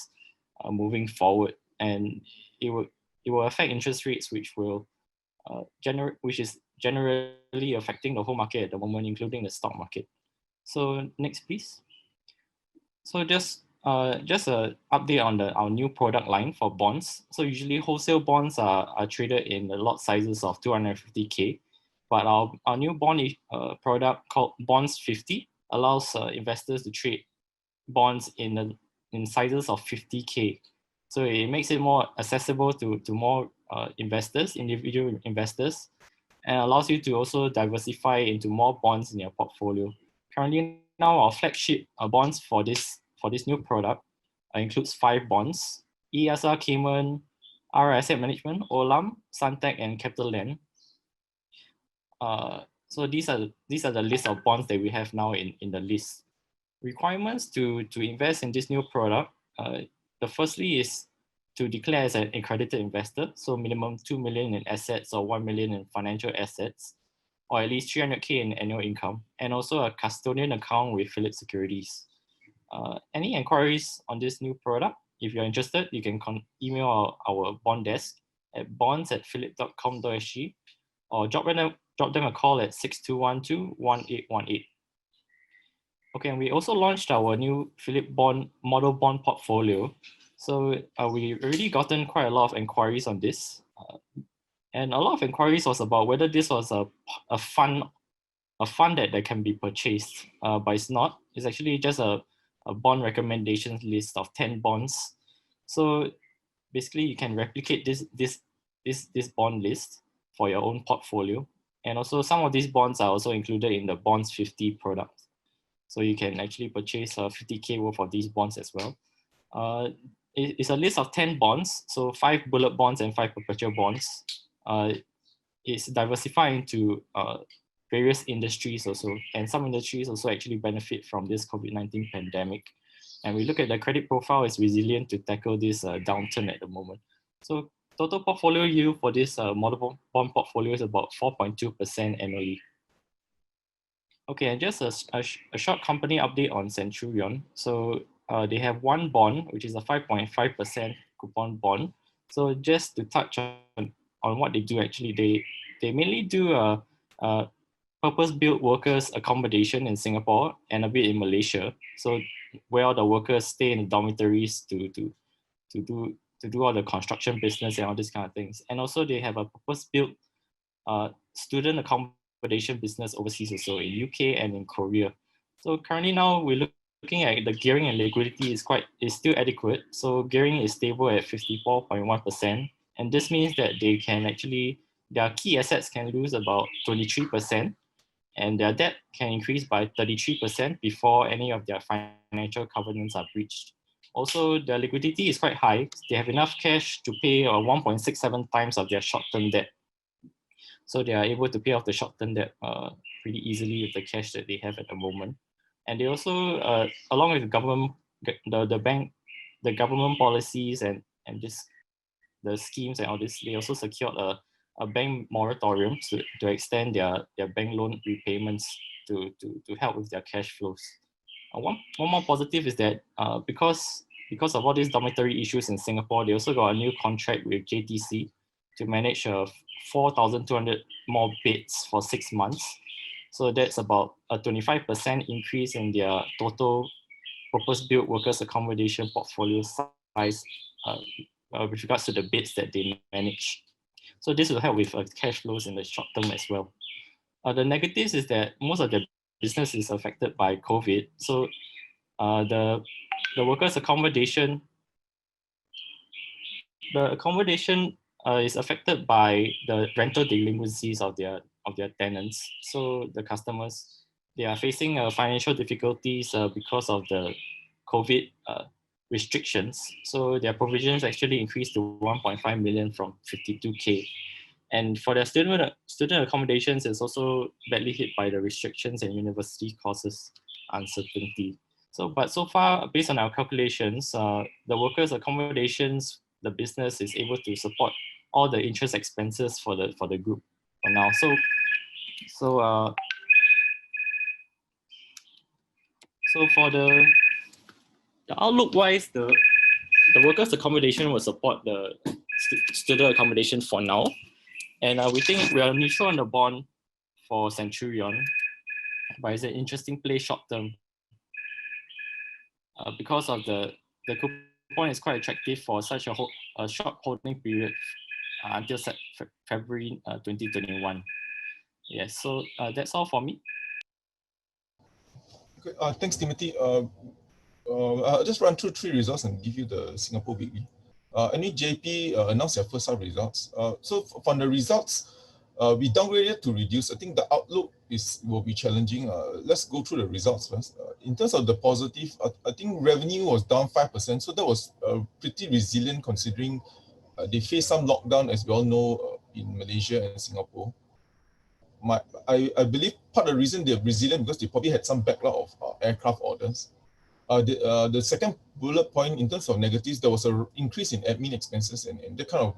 moving forward, and it will affect interest rates, which is generally affecting the whole market at the moment, including the stock market. So next, please. So just Just an update on our new product line for bonds. So usually wholesale bonds are traded in the lot sizes of 250K, but our new bond product called Bonds 50 allows investors to trade bonds in sizes of 50K. So it makes it more accessible to more investors, individual investors, and allows you to also diversify into more bonds in your portfolio. Currently now our flagship bonds for this new product includes 5 bonds: ESR Cayman, R Asset Management, Olam, Suntec, and CapitaLand. So these are the list of bonds that we have now in the list. Requirements to invest in this new product. The firstly is to declare as an accredited investor, so minimum 2 million in assets or 1 million in financial assets, or at least 300K in annual income, and also a custodian account with Phillip Securities. Any inquiries on this new product? If you're interested, you can email our bond desk at bonds@phillip.com.sg or drop them a call at 6212-1818. Okay, and we also launched our new Phillip model bond portfolio. So we already gotten quite a lot of inquiries on this. And a lot of inquiries was about whether this was a fund that can be purchased, but it's not. It's actually just a bond recommendations list of 10 bonds. So basically you can replicate this bond list for your own portfolio. And also some of these bonds are also included in the Bonds 50 product. So you can actually purchase 50K worth of these bonds as well. It's a list of 10 bonds, so 5 bullet bonds and 5 perpetual bonds. It's diversified into various industries also, and some industries also actually benefit from this COVID-19 pandemic. And we look at the credit profile is resilient to tackle this downturn at the moment. So total portfolio yield for this model bond portfolio is about 4.2% annually. Okay, and just a short company update on Centurion. So they have one bond, which is a 5.5% coupon bond. So just to touch on what they do, actually, they mainly do purpose-built workers accommodation in Singapore and a bit in Malaysia. So where all the workers stay in the dormitories to do all the construction business and all these kind of things. And also they have a purpose-built student accommodation business overseas also in UK and in Korea. So currently now we're looking at the gearing and liquidity is still adequate. So gearing is stable at 54.1%. And this means that they can actually, their key assets can lose about 23%, and their debt can increase by 33% before any of their financial covenants are breached. Also, their liquidity is quite high. They have enough cash to pay 1.67 times of their short-term debt. So they are able to pay off the short-term debt pretty easily with the cash that they have at the moment. And they also, along with the government, the government policies and the schemes and all this, they also secured a bank moratorium to extend their bank loan repayments to help with their cash flows. One more positive is that because of all these dormitory issues in Singapore, they also got a new contract with JTC to manage 4,200 more beds for 6 months. So that's about a 25% increase in their total purpose-built workers accommodation portfolio size with regards to the beds that they manage. So this will help with cash flows in the short term as well. The negatives is that most of the business is affected by COVID. So the workers accommodation, is affected by the rental delinquencies of their tenants. So the customers, they are facing financial difficulties because of the COVID restrictions. So their provisions actually increased to 1.5 million from 52K. And for their student accommodations, it's also badly hit by the restrictions and university courses uncertainty. But so far, based on our calculations, the workers' accommodations, the business is able to support all the interest expenses for the group for now. So for the outlook-wise, the workers' accommodation will support the student accommodation for now. And we think we are neutral on the bond for Centurion, but it's an interesting play short term. because of the coupon is quite attractive for such a short holding period until February 2021. Yes, so that's all for me. Okay, thanks, Timothy. I'll just run through 3 results and give you the Singapore Weekly. JEP announced their first half results. So from the results, we downgraded to reduce. I think the outlook will be challenging. Let's go through the results first. In terms of the positive, I think revenue was down 5%. So that was pretty resilient considering they faced some lockdown, as we all know, in Malaysia and Singapore. I believe part of the reason they're resilient because they probably had some backlog of aircraft orders. The second bullet point in terms of negatives, there was an increase in admin expenses, and that kind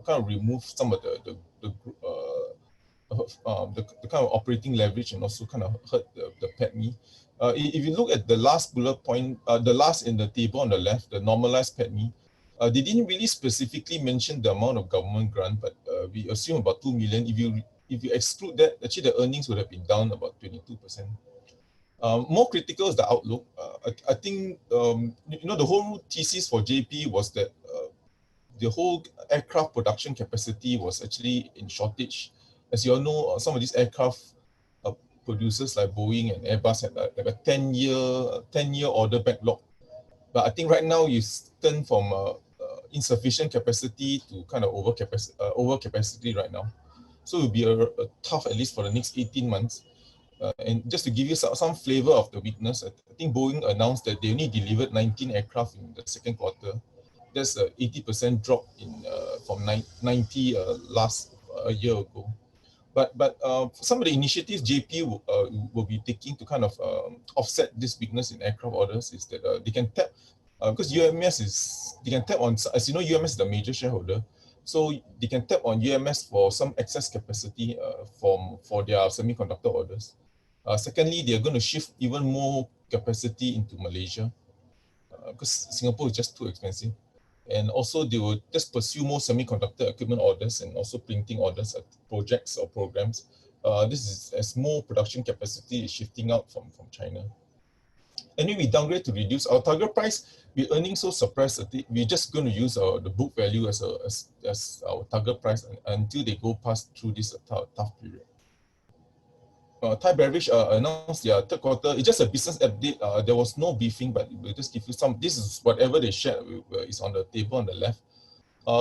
of removed some of the kind of operating leverage and also kind of hurt the PATMI. If you look at the last bullet point, the last in the table on the left, the normalized PATMI, they didn't really specifically mention the amount of government grant, but we assume about 2 million. If you exclude that, actually the earnings would have been down about 22%. More critical is the outlook. I think the whole thesis for JEP was that the whole aircraft production capacity was actually in shortage. As you all know, some of these aircraft producers like Boeing and Airbus had like a 10-year order backlog. But I think right now you turn from insufficient capacity to kind of overcapacity right now. So it will be a tough, at least for the next 18 months. And just to give you some flavor of the weakness, I think Boeing announced that they only delivered 19 aircraft in the second quarter. That's an 80% drop from 90 a year ago. But some of the initiatives JP will be taking to kind of offset this weakness in aircraft orders is that they can tap, because they can tap on, as you know, UMS is the major shareholder. So they can tap on UMS for some excess capacity for their semiconductor orders. Secondly, they are going to shift even more capacity into Malaysia because Singapore is just too expensive. And also they will just pursue more semiconductor equipment orders and also printing orders at projects or programs. This is as more production capacity is shifting out from China. Anyway, we downgrade to reduce our target price. We're earning so suppressed, we're just going to use the book value as our target price until they go past through this tough period. Thai Beverage announced their third quarter. It's just a business update. There was no briefing, but we'll just give you some. This is whatever they shared is on the table on the left.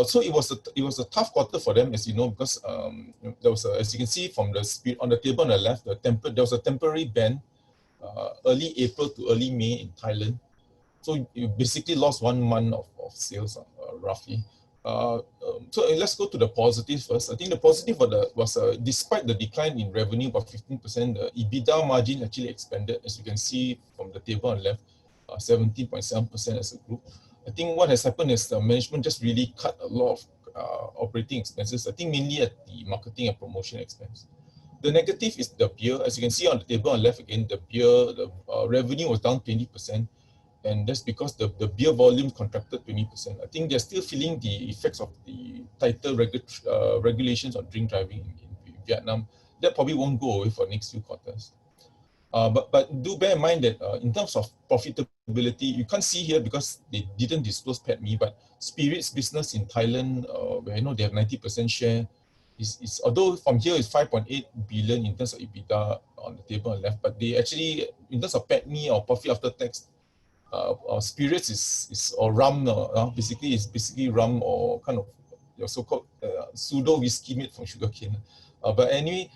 So it was a tough quarter for them, as you know, because there was as you can see from the speed on the table on the left, there was a temporary ban early April to early May in Thailand. So you basically lost 1 month of sales, roughly. So let's go to the positive first. I think the positive was despite the decline in revenue by 15%, the EBITDA margin actually expanded, as you can see from the table on the left, 17.7% as a group. I think what has happened is the management just really cut a lot of operating expenses, I think mainly at the marketing and promotion expense. The negative is the beer. As you can see on the table on the left again, the beer, the revenue was down 20%. And that's because the beer volume contracted 20%. I think they're still feeling the effects of the tighter regulations on drink driving in Vietnam. That probably won't go away for the next few quarters. But do bear in mind that in terms of profitability, you can't see here because they didn't disclose PATMI, but spirits business in Thailand, where I know they have 90% share, is although from here is 5.8 billion in terms of EBITDA on the table on the left, but they actually, in terms of PATMI or profit after tax, spirits is or rum, basically rum or kind of your so-called pseudo whiskey made from sugarcane. But anyway,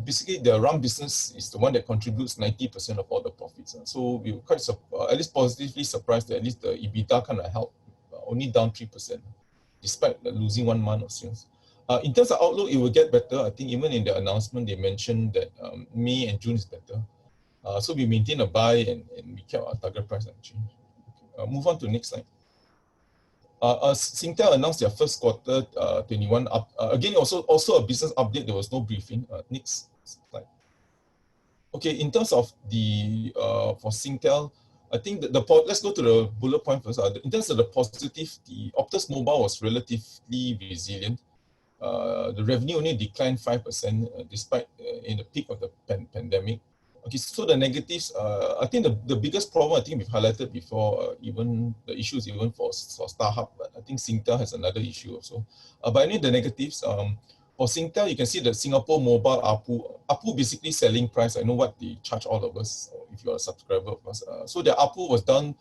basically the rum business is the one that contributes 90% of all the profits. So we were quite at least positively surprised that at least the EBITDA kind of held, only down 3%, despite losing 1 month of sales. In terms of outlook, it will get better. I think even in the announcement, they mentioned that May and June is better. So we maintain a buy and we kept our target price unchanged. Move on to the next slide. Singtel announced their first quarter 21 up. Again, also a business update. There was no briefing. Next slide. Okay, in terms of the for Singtel, I think let's go to the bullet point first. In terms of the positive, the Optus Mobile was relatively resilient. The revenue only declined 5% despite in the peak of the pandemic. Okay, so the negatives, I think the biggest problem, I think we've highlighted before, even the issues even for StarHub, but I think Singtel has another issue also. But anyway, the negatives, for Singtel, you can see the Singapore mobile ARPU basically selling price. I know what they charge all of us if you're a subscriber of us. So their ARPU was down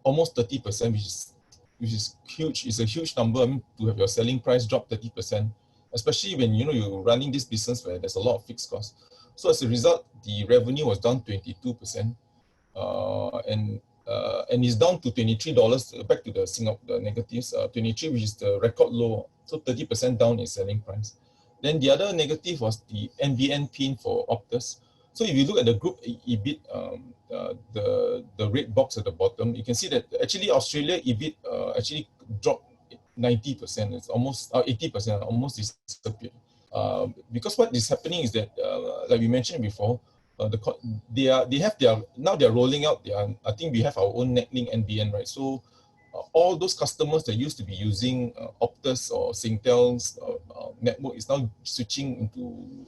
almost 30%, which is huge. It's a huge number. I mean, to have your selling price drop 30%, especially when you're running this business where there's a lot of fixed costs. So as a result, the revenue was down 22%, and it's down to $23. Back to the negatives, 23, which is the record low. So 30% down in selling price. Then the other negative was the NBN pin for Optus. So if you look at the group EBIT, the red box at the bottom, you can see that actually Australia EBIT actually dropped 90%. It's almost 80%, almost disappeared. Because what is happening is that, like we mentioned before, they're rolling out I think we have our own NetLink NBN, right? So all those customers that used to be using Optus or Singtel's network is now switching into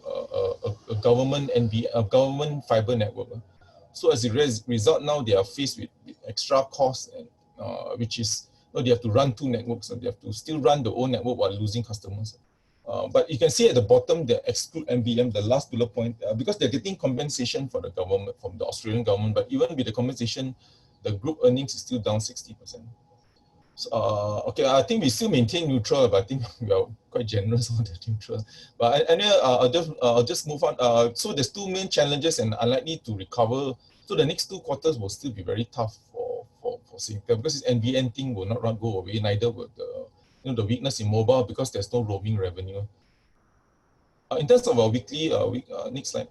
a government government fiber network. So as a result, now they are faced with extra costs, and which is they have to run two networks, and they have to still run the own network while losing customers. But you can see at the bottom, they exclude MBM, the last bullet point, because they're getting compensation for the government, from the Australian government. But even with the compensation, the group earnings is still down 60%. So, okay, I think we still maintain neutral, but I think we are quite generous on the neutral. But anyway, I'll just move on. So there's two main challenges and unlikely to recover. So the next 2 quarters will still be very tough for Singtel, because this NBN thing will not go away, neither will the weakness in mobile, because there's no roaming revenue. In terms of our weekly, next slide.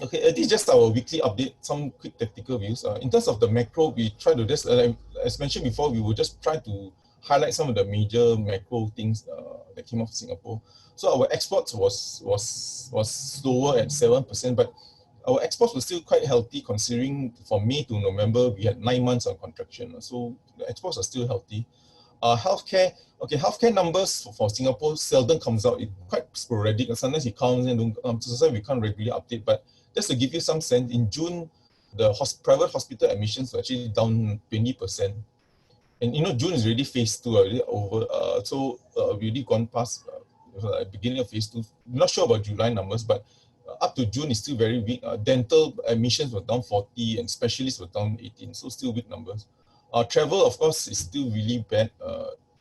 Okay, this is just our weekly update, some quick tactical views. In terms of the macro, we try to just, as mentioned before, we will just try to highlight some of the major macro things that came off Singapore. So our exports was slower at 7%, but our exports were still quite healthy, considering from May to November, we had 9 months of contraction. So the exports are still healthy. Healthcare numbers for Singapore seldom comes out. It's quite sporadic. Sometimes it comes in, sometimes we can't regularly update. But just to give you some sense, in June, the private hospital admissions were actually down 20%. And June is already phase 2, already over. So we already gone past beginning of phase 2. I'm not sure about July numbers, but up to June is still very weak. Dental admissions were down 40, and specialists were down 18. So still weak numbers. Travel, of course, is still really bad.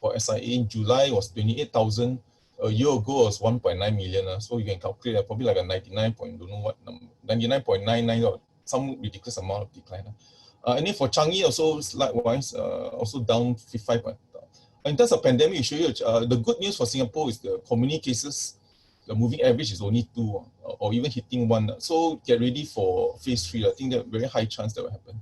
For SIA in July was 28,000. A year ago was 1.9 million. So you can calculate probably like a 99.99 or some ridiculous amount of decline. And then for Changi also, likewise, also down 55. In terms of pandemic, show you the good news for Singapore is the community cases. The moving average is only 2 or even hitting 1. So get ready for phase 3. I think there's a very high chance that will happen.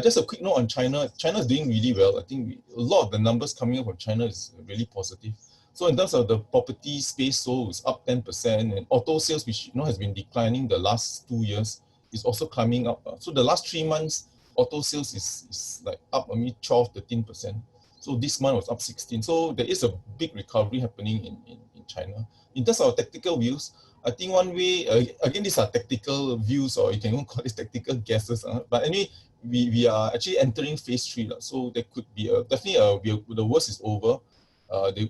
Just a quick note on China. China is doing really well. I think a lot of the numbers coming up from China is really positive. So in terms of the property space sold, is up 10%, and auto sales, which has been declining the last 2 years, is also climbing up. So the last 3 months, auto sales is like up only 12-13%. So this month was up 16. So there is a big recovery happening in China. In terms of tactical views, I think one way, again, these are tactical views, or you can even call it tactical guesses. But anyway, we are actually entering phase 3. So there could be definitely the worst is over.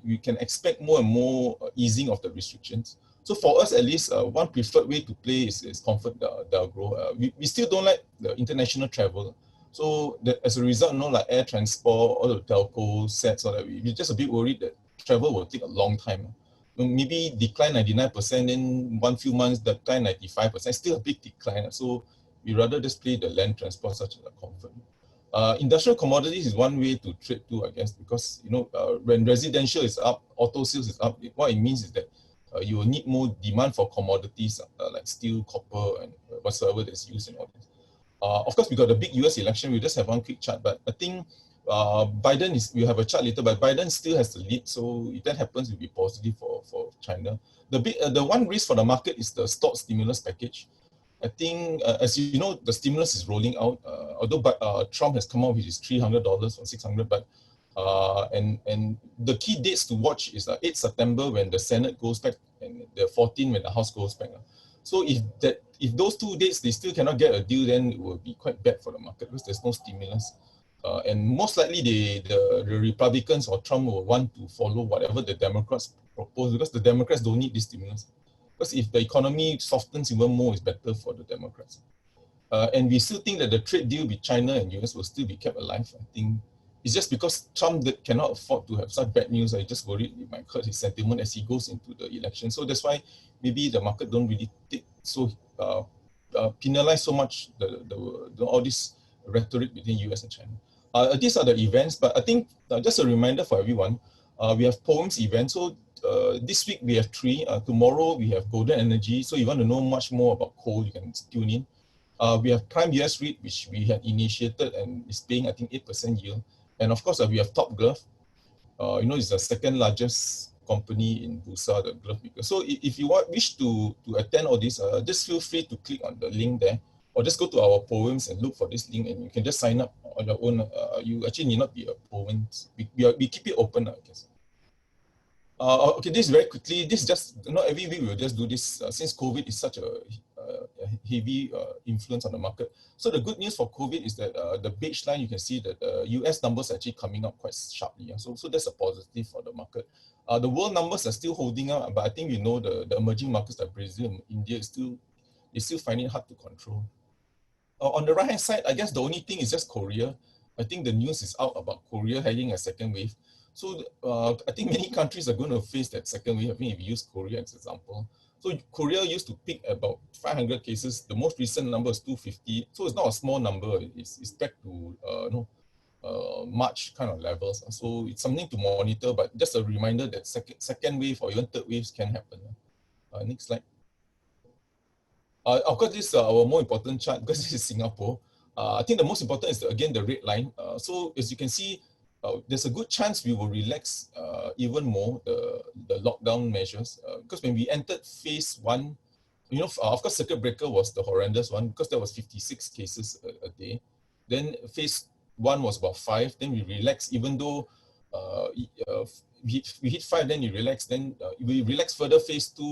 We can expect more and more easing of the restrictions. So for us, at least, one preferred way to play is comfort growth. We still don't like the international travel. So as a result, like air transport, all the telco sets, all that, we're just a bit worried that travel will take a long time. Maybe decline 99%, in one few months decline 95%, still a big decline. So we rather just play the land transport such as a comfort. Industrial commodities is one way to trade too, I guess, because when residential is up, auto sales is up. What it means is that you will need more demand for commodities like steel, copper, and whatsoever that's used in all this. Of course, we got the big US election. We'll just have one quick chart, but I think Biden we'll have a chart later, but Biden still has the lead. So if that happens, it will be positive for China. The one risk for the market is the stock stimulus package. I think, as you know, the stimulus is rolling out. Although Trump has come out with his $300 or $600, but and the key dates to watch is 8 September when the Senate goes back, and the 14th when the House goes back. So if if those 2 dates they still cannot get a deal, then it will be quite bad for the market because there's no stimulus. And most likely the Republicans or Trump will want to follow whatever the Democrats propose, because the Democrats don't need this stimulus. Because if the economy softens even more, it's better for the Democrats. And we still think that the trade deal with China and US will still be kept alive. I think it's just because Trump cannot afford to have such bad news. I just worried it might hurt his sentiment as he goes into the election. So that's why maybe the market don't really take so penalize so much all this rhetoric between US and China. These are the events, but I think just a reminder for everyone, we have POEMS events. So this week we have 3. Tomorrow we have Golden Energy. So you want to know much more about coal, you can tune in. We have Prime US REIT, which we had initiated and is paying, I think, 8% yield. And of course, we have Top Glove. It's the second largest company in Bursa, the glove maker. So if you wish to attend all this, just feel free to click on the link there, or just go to our POEMS and look for this link, and you can just sign up on your own. You actually need not be a POEMS. We keep it open, I guess. Okay, this very quickly. This just not every week we'll just do this since COVID is such a heavy influence on the market. So the good news for COVID is that the beige line, you can see that US numbers are actually coming up quite sharply. Yeah? So that's a positive for the market. The world numbers are still holding up, but I think the emerging markets like Brazil and India they still find it hard to control. On the right hand side, I guess the only thing is just Korea. I think the news is out about Korea having a second wave. So I think many countries are going to face that second wave. I mean, if you use Korea as an example. So Korea used to peak about 500 cases. The most recent number is 250. So it's not a small number. It's back to March kind of levels. So it's something to monitor, but just a reminder that second wave or even third waves can happen. Next slide. Of course, this is our more important chart because this is Singapore. I think the most important is, again, the red line. So as you can see, there's a good chance we will relax even more the lockdown measures, because when we entered phase 1, of course, circuit breaker was the horrendous one because there was 56 cases a day. Then phase 1 was about 5. Then we relaxed, even though we hit 5, then you relax. Then we relaxed further. Phase 2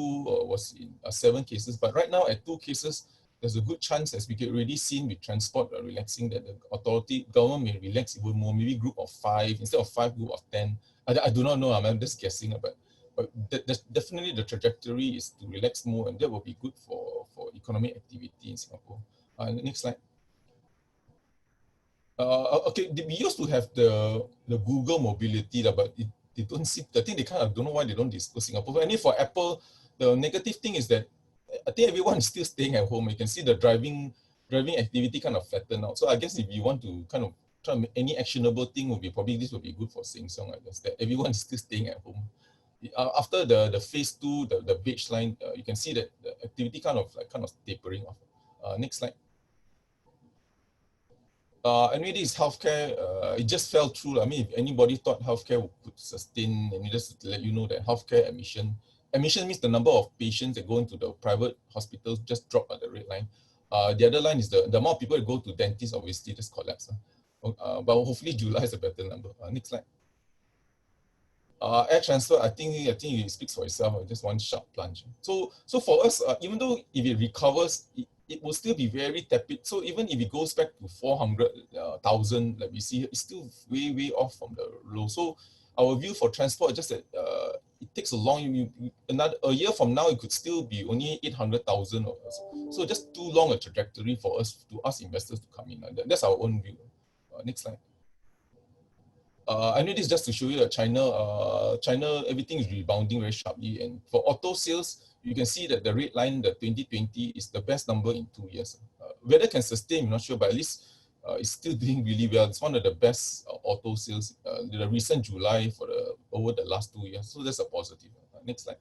was in 7 cases, but right now at 2 cases. There's a good chance, as we get already seen with transport relaxing, that the government may relax even more, maybe group of 5 instead of 5, group of 10. I do not know. I'm just guessing, but definitely the trajectory is to relax more, and that will be good for economic activity in Singapore. Next slide. Okay, we used to have the Google mobility, but they don't see. I think they kind of don't know why they don't disclose Singapore. So anyway, for Apple, the negative thing is that I think everyone is still staying at home. You can see the driving activity kind of flatten out. So I guess if you want to kind of try any actionable thing, this will be good for Sheng-Siong, I guess, that everyone is still staying at home. After the phase 2, the beige line, you can see that the activity kind of tapering off. Next slide. Anyway, this is healthcare. It just fell through. I mean, if anybody thought healthcare could sustain, and just to let you know that healthcare admission means the number of patients that go into the private hospitals just dropped at the red line. The other line is the amount of people that go to dentists, obviously just collapsed. But hopefully July is a better number. Next slide. Air transfer, I think it speaks for itself. Just one sharp plunge. So for us, even though if it recovers, it will still be very tepid. So even if it goes back to 400,000, like we see, it's still way off from the low. So our view for transport is just that it takes a long, a year from now, it could still be only 800,000 or so. So just too long a trajectory for us investors to come in. That's our own view. Next slide. I know this is just to show you that China, everything is rebounding very sharply. And for auto sales, you can see that the red line, the 2020, is the best number in 2 years. Whether it can sustain, I'm not sure, but at least it's still doing really well. It's one of the best auto sales, the recent July over the last 2 years. So that's a positive. Next slide.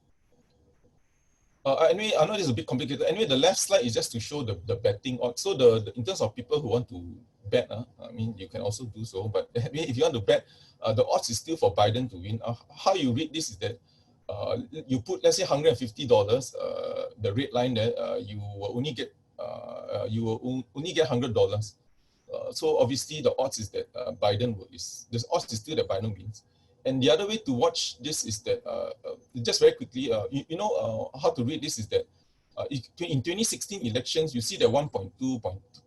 Anyway, I know this is a bit complicated. Anyway, the left slide is just to show the betting odds. So in terms of people who want to bet, I mean, you can also do so. But if you want to bet, the odds is still for Biden to win. How you read this is that you put, let's say, $150, the red line there, you will only get $100. So obviously the odds is that the odds is still that Biden wins. And the other way to watch this is that, just very quickly, how to read this is that In 2016 elections, you see that 1.2%,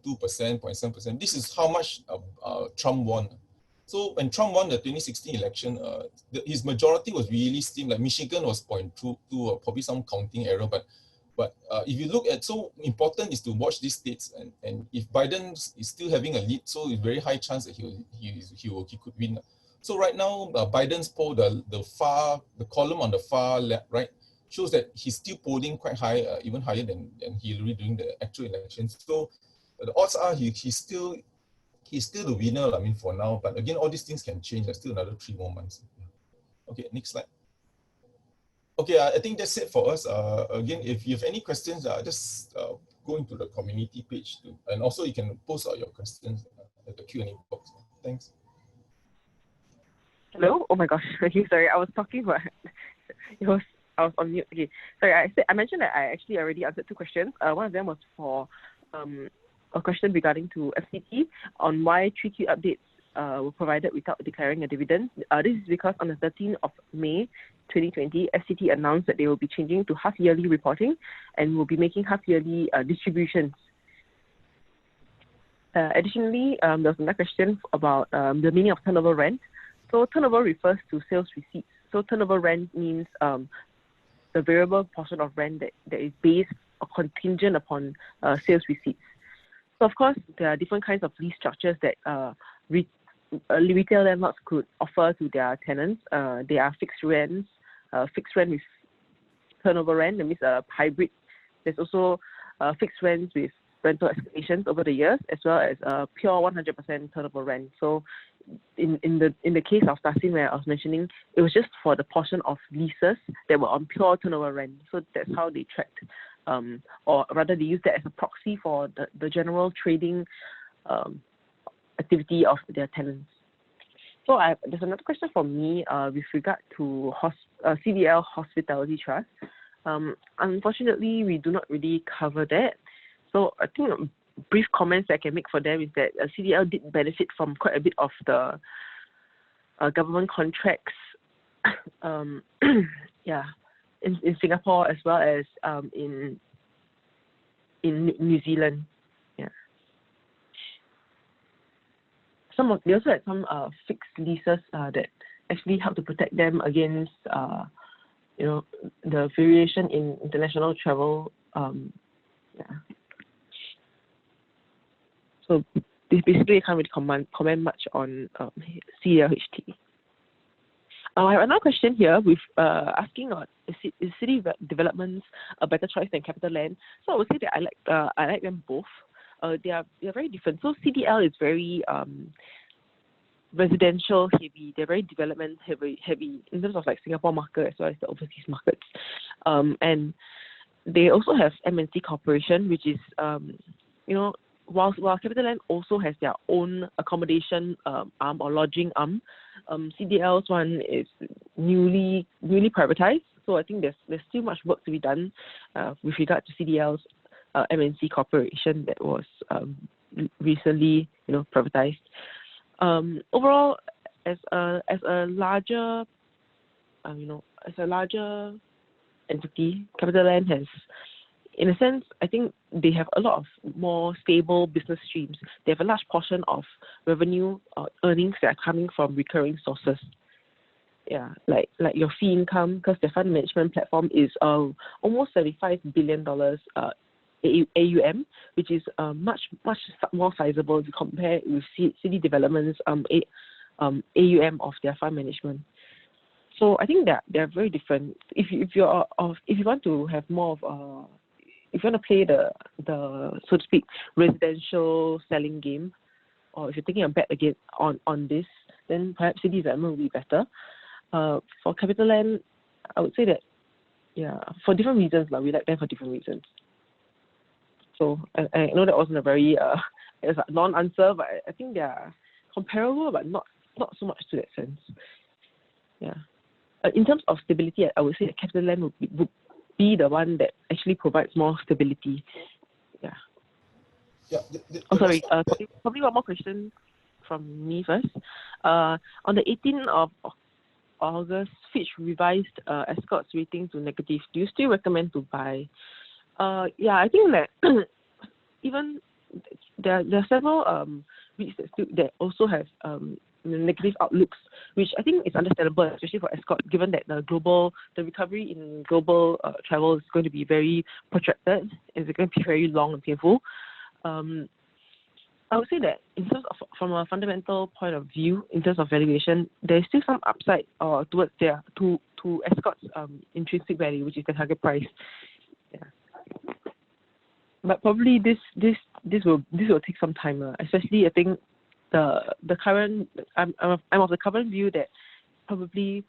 0.7%. This is how much Trump won. So when Trump won the 2016 election, his majority was really slim. Like Michigan was 0.22, probably some counting error. But if you look at, so important is to watch these states, and if Biden is still having a lead, so it's very high chance that he could win. So right now, Biden's poll, the column on the far left, right, shows that he's still polling quite high, even higher than Hillary during the actual election. So the odds are he's still the winner, I mean, for now. But again, all these things can change. There's still another 3 more months. Okay, next slide. Okay, I think that's it for us. Again, if you have any questions, just go into the community page too. And also you can post out your questions at the Q&A box. Thanks. Hello? Oh my gosh. Okay, sorry. I was talking, but I was on mute. Okay. Sorry, I mentioned that I actually already answered 2 questions. One of them was for a question regarding to FCT on why 3Q updates were provided without declaring a dividend. This is because on the 13th of May 2020, FCT announced that they will be changing to half-yearly reporting and will be making half-yearly distributions. Additionally, there was another question about the meaning of turnover rent. So turnover refers to sales receipts. So turnover rent means the variable portion of rent that is based or contingent upon sales receipts. So of course, there are different kinds of lease structures that retail landlords could offer to their tenants. They are fixed rent with turnover rent, that means a hybrid. There's also fixed rents with rental escalations over the years, as well as pure 100% turnover rent. So in the case of Dasin, where I was mentioning, it was just for the portion of leases that were on pure turnover rent. So that's how they tracked, or rather they used that as a proxy for the general trading activity of their tenants. So there's another question from me with regard to CDL Hospitality Trust. Unfortunately, we do not really cover that. So I think brief comments I can make for them is that CDL did benefit from quite a bit of the government contracts yeah, in Singapore as well as in New Zealand. Yeah. They also had some fixed leases that actually help to protect them against the variation in international travel. Yeah. So basically, I can't really comment much on CDLHT. I have another question here with asking is city developments a better choice than CapitaLand? So I would say that I like them both. They are very different. So CDL is very residential heavy. They're very development heavy in terms of like Singapore market as well as the overseas markets. And they also have MNC Corporation, which is while CapitaLand also has their own accommodation arm or lodging arm, CDL's one is newly privatized. So I think there's still much work to be done with regard to CDL's MNC Corporation that was recently privatized. Overall, as a larger entity, CapitaLand has, in a sense, I think they have a lot of more stable business streams. They have a large portion of revenue or earnings that are coming from recurring sources. Yeah, like your fee income, because their fund management platform is almost $75 billion AUM, which is much more sizable if you compare with city developments AUM of their fund management. So I think they're very different. If you want to have more of if you want to play the so to speak residential selling game, or if you're taking a bet again on this, then perhaps city development will be better. For CapitaLand, I would say that for different reasons, we like them for different reasons. So I know that wasn't a very it's a non-answer, but I think they are comparable, but not so much to that sense. Yeah. In terms of stability, I would say that CapitaLand would be the one that actually provides more stability. Yeah. Yeah. Sorry. Probably one more question from me first. On the 18th of August, Fitch revised Escort's rating to negative. Do you still recommend to buy Yeah, I think that even there are several REITs that also have negative outlooks, which I think is understandable, especially for Escort, given that the recovery in global travel is going to be very protracted. It's going to be very long and painful. I would say that in terms of from a fundamental point of view, in terms of valuation, there's still some upside towards to Escort's intrinsic value, which is the target price. Yeah. But probably this will take some time, especially I think the current I'm of the current view that probably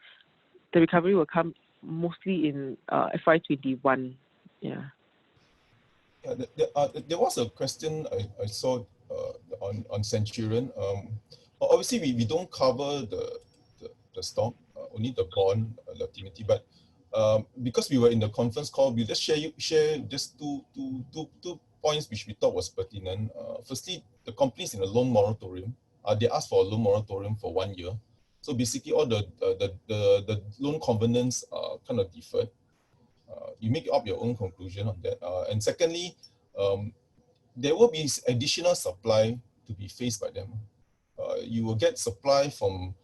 the recovery will come mostly in FY21. Yeah. Yeah, there was a question I saw on Centurion. Obviously, we don't cover the stock, only the bond activity. But because we were in the conference call, we just share just two points which we thought was pertinent. Firstly, the companies in a loan moratorium. They asked for a loan moratorium for 1 year. So basically, all the loan covenants are kind of deferred. You make up your own conclusion on that. And secondly, there will be additional supply to be faced by them. You will get supply from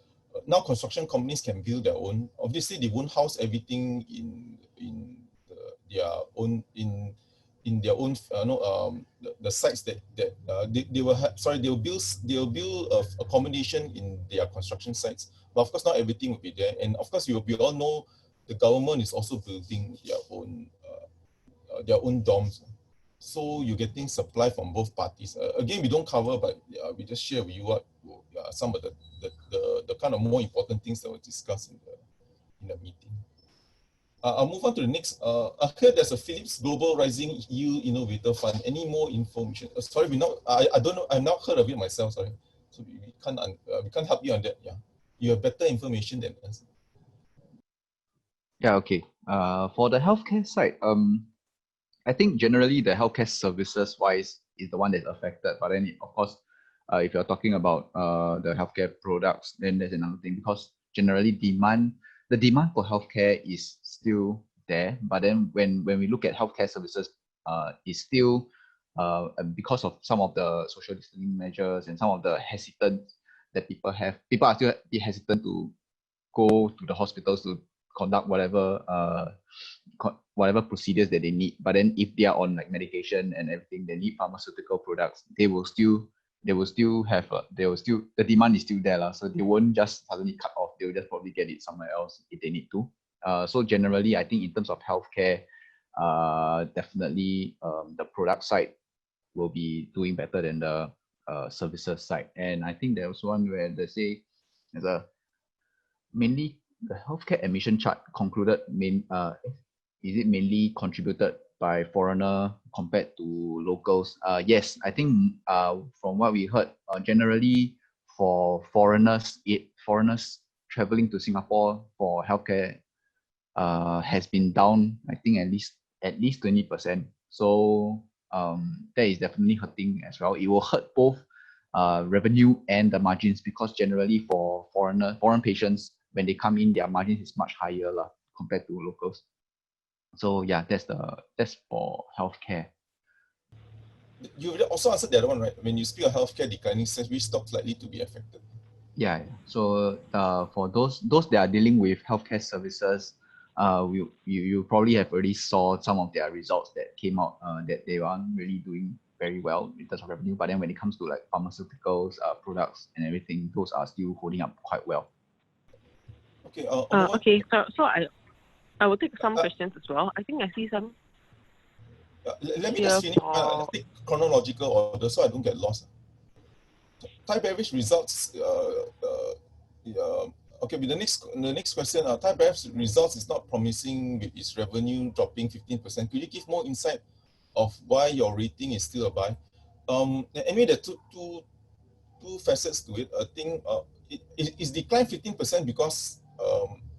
now. Construction companies can build their own. Obviously, they won't house everything in their own the sites that they will have. Sorry, they'll build accommodation in their construction sites. But of course, not everything will be there. And of course, we all know the government is also building their own dorms. So you're getting supply from both parties. Again, we don't cover, but we just share with you what some of the kind of more important things that were discussed in the meeting. I'll move on to the next. I heard there's a Phillip's Global Rising Yield Innovator Fund. Any more information? Sorry, I don't know. I've not heard of it myself. Sorry, so we can't help you on that. Yeah, you have better information than us. Yeah, okay. For the healthcare side, I think generally the healthcare services wise is the one that's affected. But then, of course, if you're talking about the healthcare products, then there's another thing, because generally the demand for healthcare is still there. But then when we look at healthcare services, it's still because of some of the social distancing measures and some of the hesitance that people have. People are still hesitant to go to the hospitals to conduct whatever procedures that they need. But then if they are on like medication and everything, they need pharmaceutical products, the demand is still there, so they won't just suddenly cut off. They'll just probably get it somewhere else if they need to. So generally, I think in terms of healthcare, definitely the product side will be doing better than the services side. And I think there was one where they say mainly the healthcare admission chart concluded is it mainly contributed by foreigner compared to locals? Yes, I think from what we heard, generally for foreigners traveling to Singapore for healthcare has been down, I think at least 20%. So that is definitely hurting as well. It will hurt both revenue and the margins, because generally for foreign patients, when they come in, their margin is much higher compared to locals. So yeah, that's for healthcare. You also answered the other one, right? When you speak of healthcare declining, which stocks likely to be affected? Yeah. So for those that are dealing with healthcare services, you probably have already saw some of their results that came out that they aren't really doing very well in terms of revenue. But then when it comes to like pharmaceuticals, products and everything, those are still holding up quite well. Okay. Okay. So I will take some questions as well. I think I see some. Let me just finish. Let's take chronological order so I don't get lost. Thai Beverage results. Okay, with the next question, Thai Beverage results is not promising with its revenue dropping 15%. Could you give more insight of why your rating is still a buy? Anyway, there are two facets to it. I think it's declined 15% because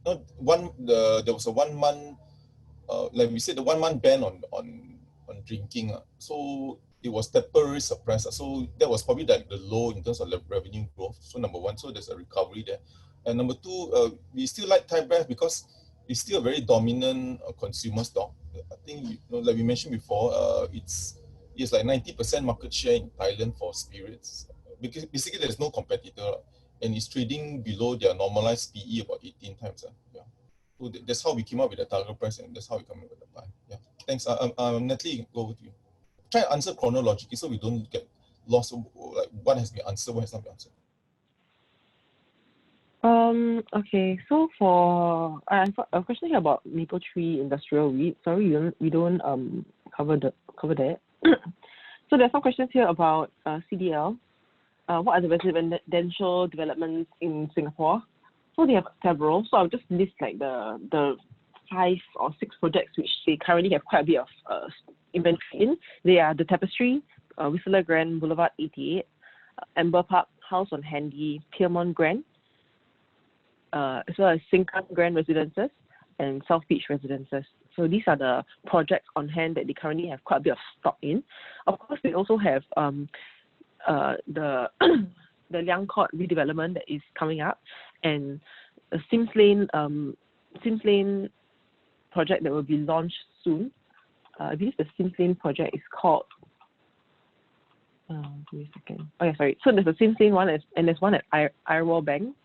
there was a 1 month, like we said, the 1 month ban on drinking. So it was temporary suppressed. So that was probably like the low in terms of the revenue growth. So number one, so there's a recovery there. And number two, we still like Thai Bev because it's still a very dominant consumer stock. I think, like we mentioned before, it's like 90% market share in Thailand for spirits. Because basically there's no competitor, and it's trading below their normalized PE about 18 times. Yeah. So that's how we came up with the target price, and that's how we come up with the buy. Yeah. Thanks. Natalie, go with you. Try and answer chronologically so we don't get lost of like what has been answered, what has not been answered. Okay, so for I've got a question here about Maple Tree Industrial REIT. Sorry, we don't cover that. So there's some questions here about CDL. What are the residential developments in Singapore? So they have several. So I'll just list like the 5 or 6 projects which they currently have quite a bit of inventory in. They are the Tapestry, Whistler Grand Boulevard 88, Amber Park, House on Handy, Piermont Grand, as well as Singtel Grand Residences and South Beach Residences. So these are the projects on hand that they currently have quite a bit of stock in. Of course, they also have the the Liang Court redevelopment that is coming up, and a Sims Lane project that will be launched soon. I believe the Sims Lane project is called. Give me a second. Oh yeah, sorry. So there's a Sims Lane one, and there's one at Irewell Bank.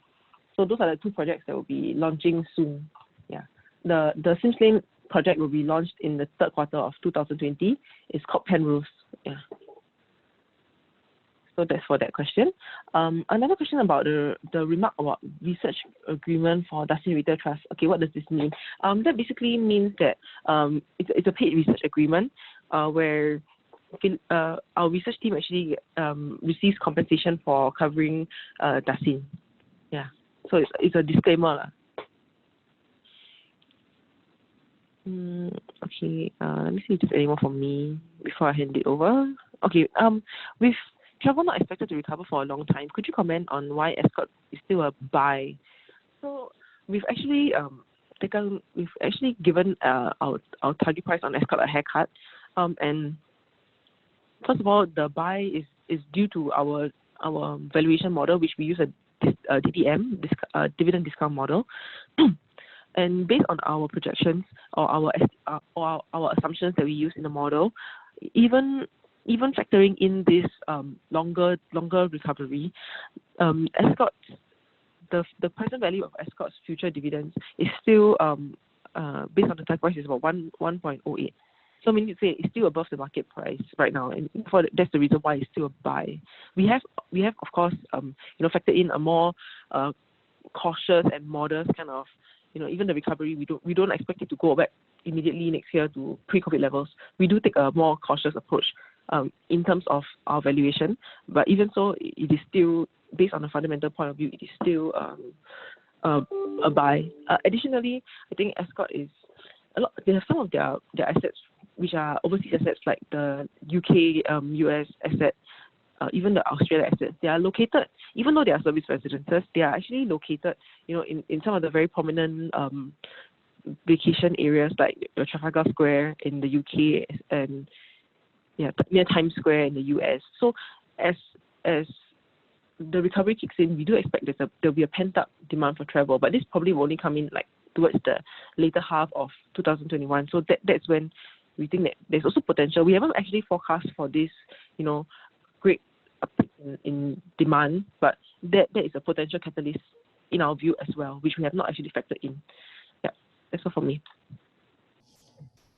So those are the 2 projects that will be launching soon. Yeah, the Sims Lane project will be launched in the 3rd quarter of 2020. It's called Penrose. Yeah. So that's for that question. Another question about the remark about research agreement for Dasin Retail Trust. Okay, what does this mean? That basically means that it's a paid research agreement where our research team actually receives compensation for covering Dasin. Yeah, so it's a disclaimer. Okay, let me see if there's any more from me before I hand it over. Okay, with travel not expected to recover for a long time, could you comment on why Ascott is still a buy? So we've actually given our target price on Ascott a haircut, and first of all, the buy is due to our valuation model, which we use a DDM, dividend discount model, and based on our projections or our assumptions that we use in the model, even factoring in this longer recovery, Ascott, the present value of Ascott's future dividends is still based on the target price is about 1.08. So I mean, to say it's still above the market price right now, and that's the reason why it's still a buy. We have of course factored in a more cautious and modest kind of, even the recovery, we don't expect it to go back immediately next year to pre-COVID levels. We do take a more cautious approach in terms of our valuation, but even so, it is still, based on a fundamental point of view, it is still a buy. Additionally, I think Ascott is they have some of their assets which are overseas assets, like the UK, US asset, even the Australia assets. They are located, even though they are service residences, they are actually located, in some of the very prominent vacation areas like Trafalgar Square in the UK and near Times Square in the US. So as the recovery kicks in, we do expect that there'll be a pent-up demand for travel, but this probably will only come in like towards the later half of 2021. So that's when we think that there's also potential. We haven't actually forecast for this, great uptick in demand, but that is a potential catalyst in our view as well, which we have not actually factored in. Yeah, that's all from me.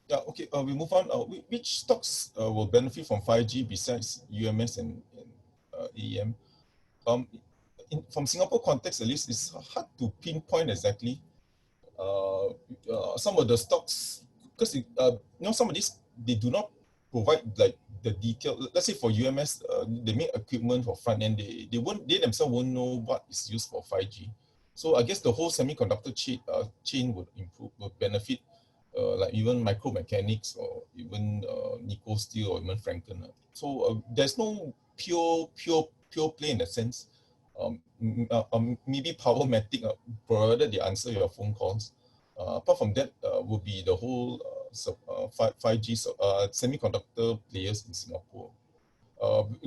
Yeah, okay, we move on. Which stocks will benefit from 5G besides UMS and AEM? From Singapore context, at least, it's hard to pinpoint exactly some of the stocks, because some of these, they do not provide like the detail. Let's say for UMS, they make equipment for front end. They themselves won't know what is used for 5G. So I guess the whole semiconductor chain would benefit, like even micromechanics or even Nico Steel or even Franken. So there's no pure play in that sense. Maybe Powermatic, provided they answer your phone calls. Apart from that, would be the whole 5G semiconductor players in Singapore.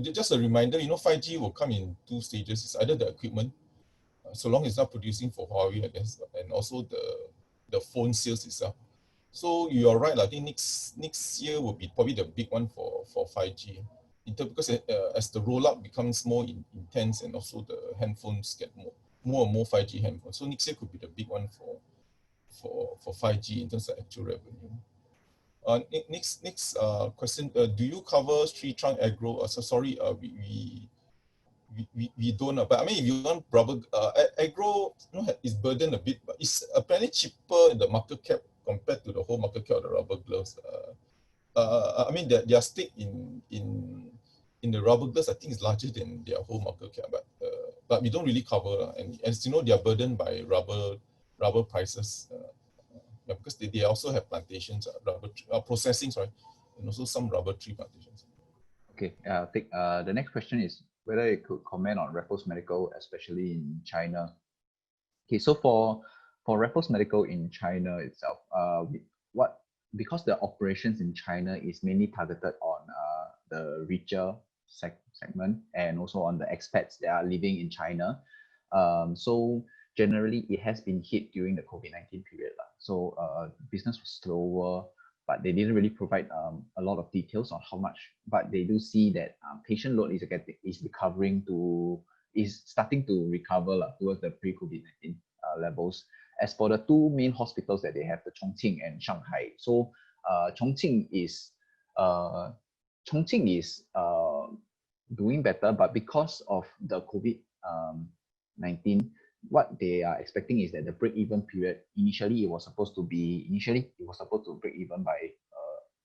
Just a reminder, 5G will come in 2 stages. It's either the equipment, so long as it's not producing for Huawei, I guess, and also the phone sales itself. So you are right. I think next year will be probably the big one for 5G. Because as the rollout becomes more intense and also the handphones get more and more 5G handphones. So next year could be the big one for 5G in terms of actual revenue. Next question. Do you cover Sri Trunk Agro? Sorry, we don't know. But I mean, if you want rubber, agro is burdened a bit, but it's apparently cheaper in the market cap compared to the whole market cap of the rubber gloves. I mean, their stake in the rubber gloves, I think, is larger than their whole market cap. But we don't really cover, and as you know, they are burdened by rubber prices. Because they also have plantations, rubber processing, sorry, and also some rubber tree plantations. Okay, the next question is whether you could comment on Raffles Medical, especially in China. Okay, so for Raffles Medical in China itself, because the operations in China is mainly targeted on the richer segment and also on the expats that are living in China. So generally, it has been hit during the COVID-19 period. So business was slower, but they didn't really provide a lot of details on how much. But they do see that patient load is starting to recover towards the pre-COVID-19 levels. As for the two main hospitals that they have, the Chongqing and Shanghai. So Chongqing is doing better, but because of the COVID-19, what they are expecting is that the break-even period, initially it was supposed to break even by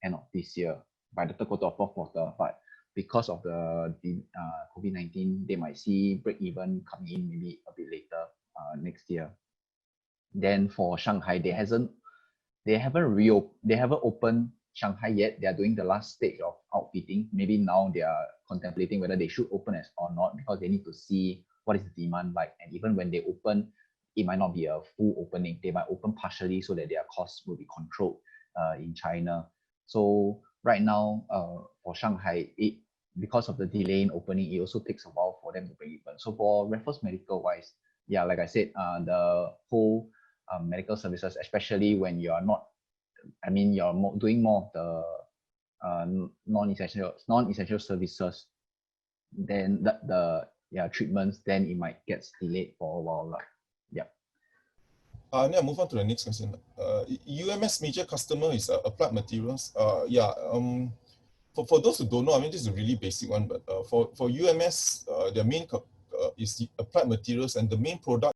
end of this year, by the third quarter or fourth quarter. But because of the COVID-19, they might see break-even coming in maybe a bit later next year. Then for Shanghai, they haven't opened Shanghai yet. They are doing the last stage of outfitting. Maybe now they are contemplating whether they should open or not, because they need to see what is the demand like. And even when they open, it might not be a full opening. They might open partially so that their costs will be controlled in China. So right now, for Shanghai, because of the delay in opening, it also takes a while for them to break even. So for Raffles Medical wise, yeah, like I said, the whole medical services, especially when you are not, you're doing more of the non-essential services, then the treatments, then it might get delayed for a while. Yeah. Now move on to the next question. UMS major customer is Applied Materials. For those who don't know, this is a really basic one, but for UMS, their main is Applied Materials, and the main product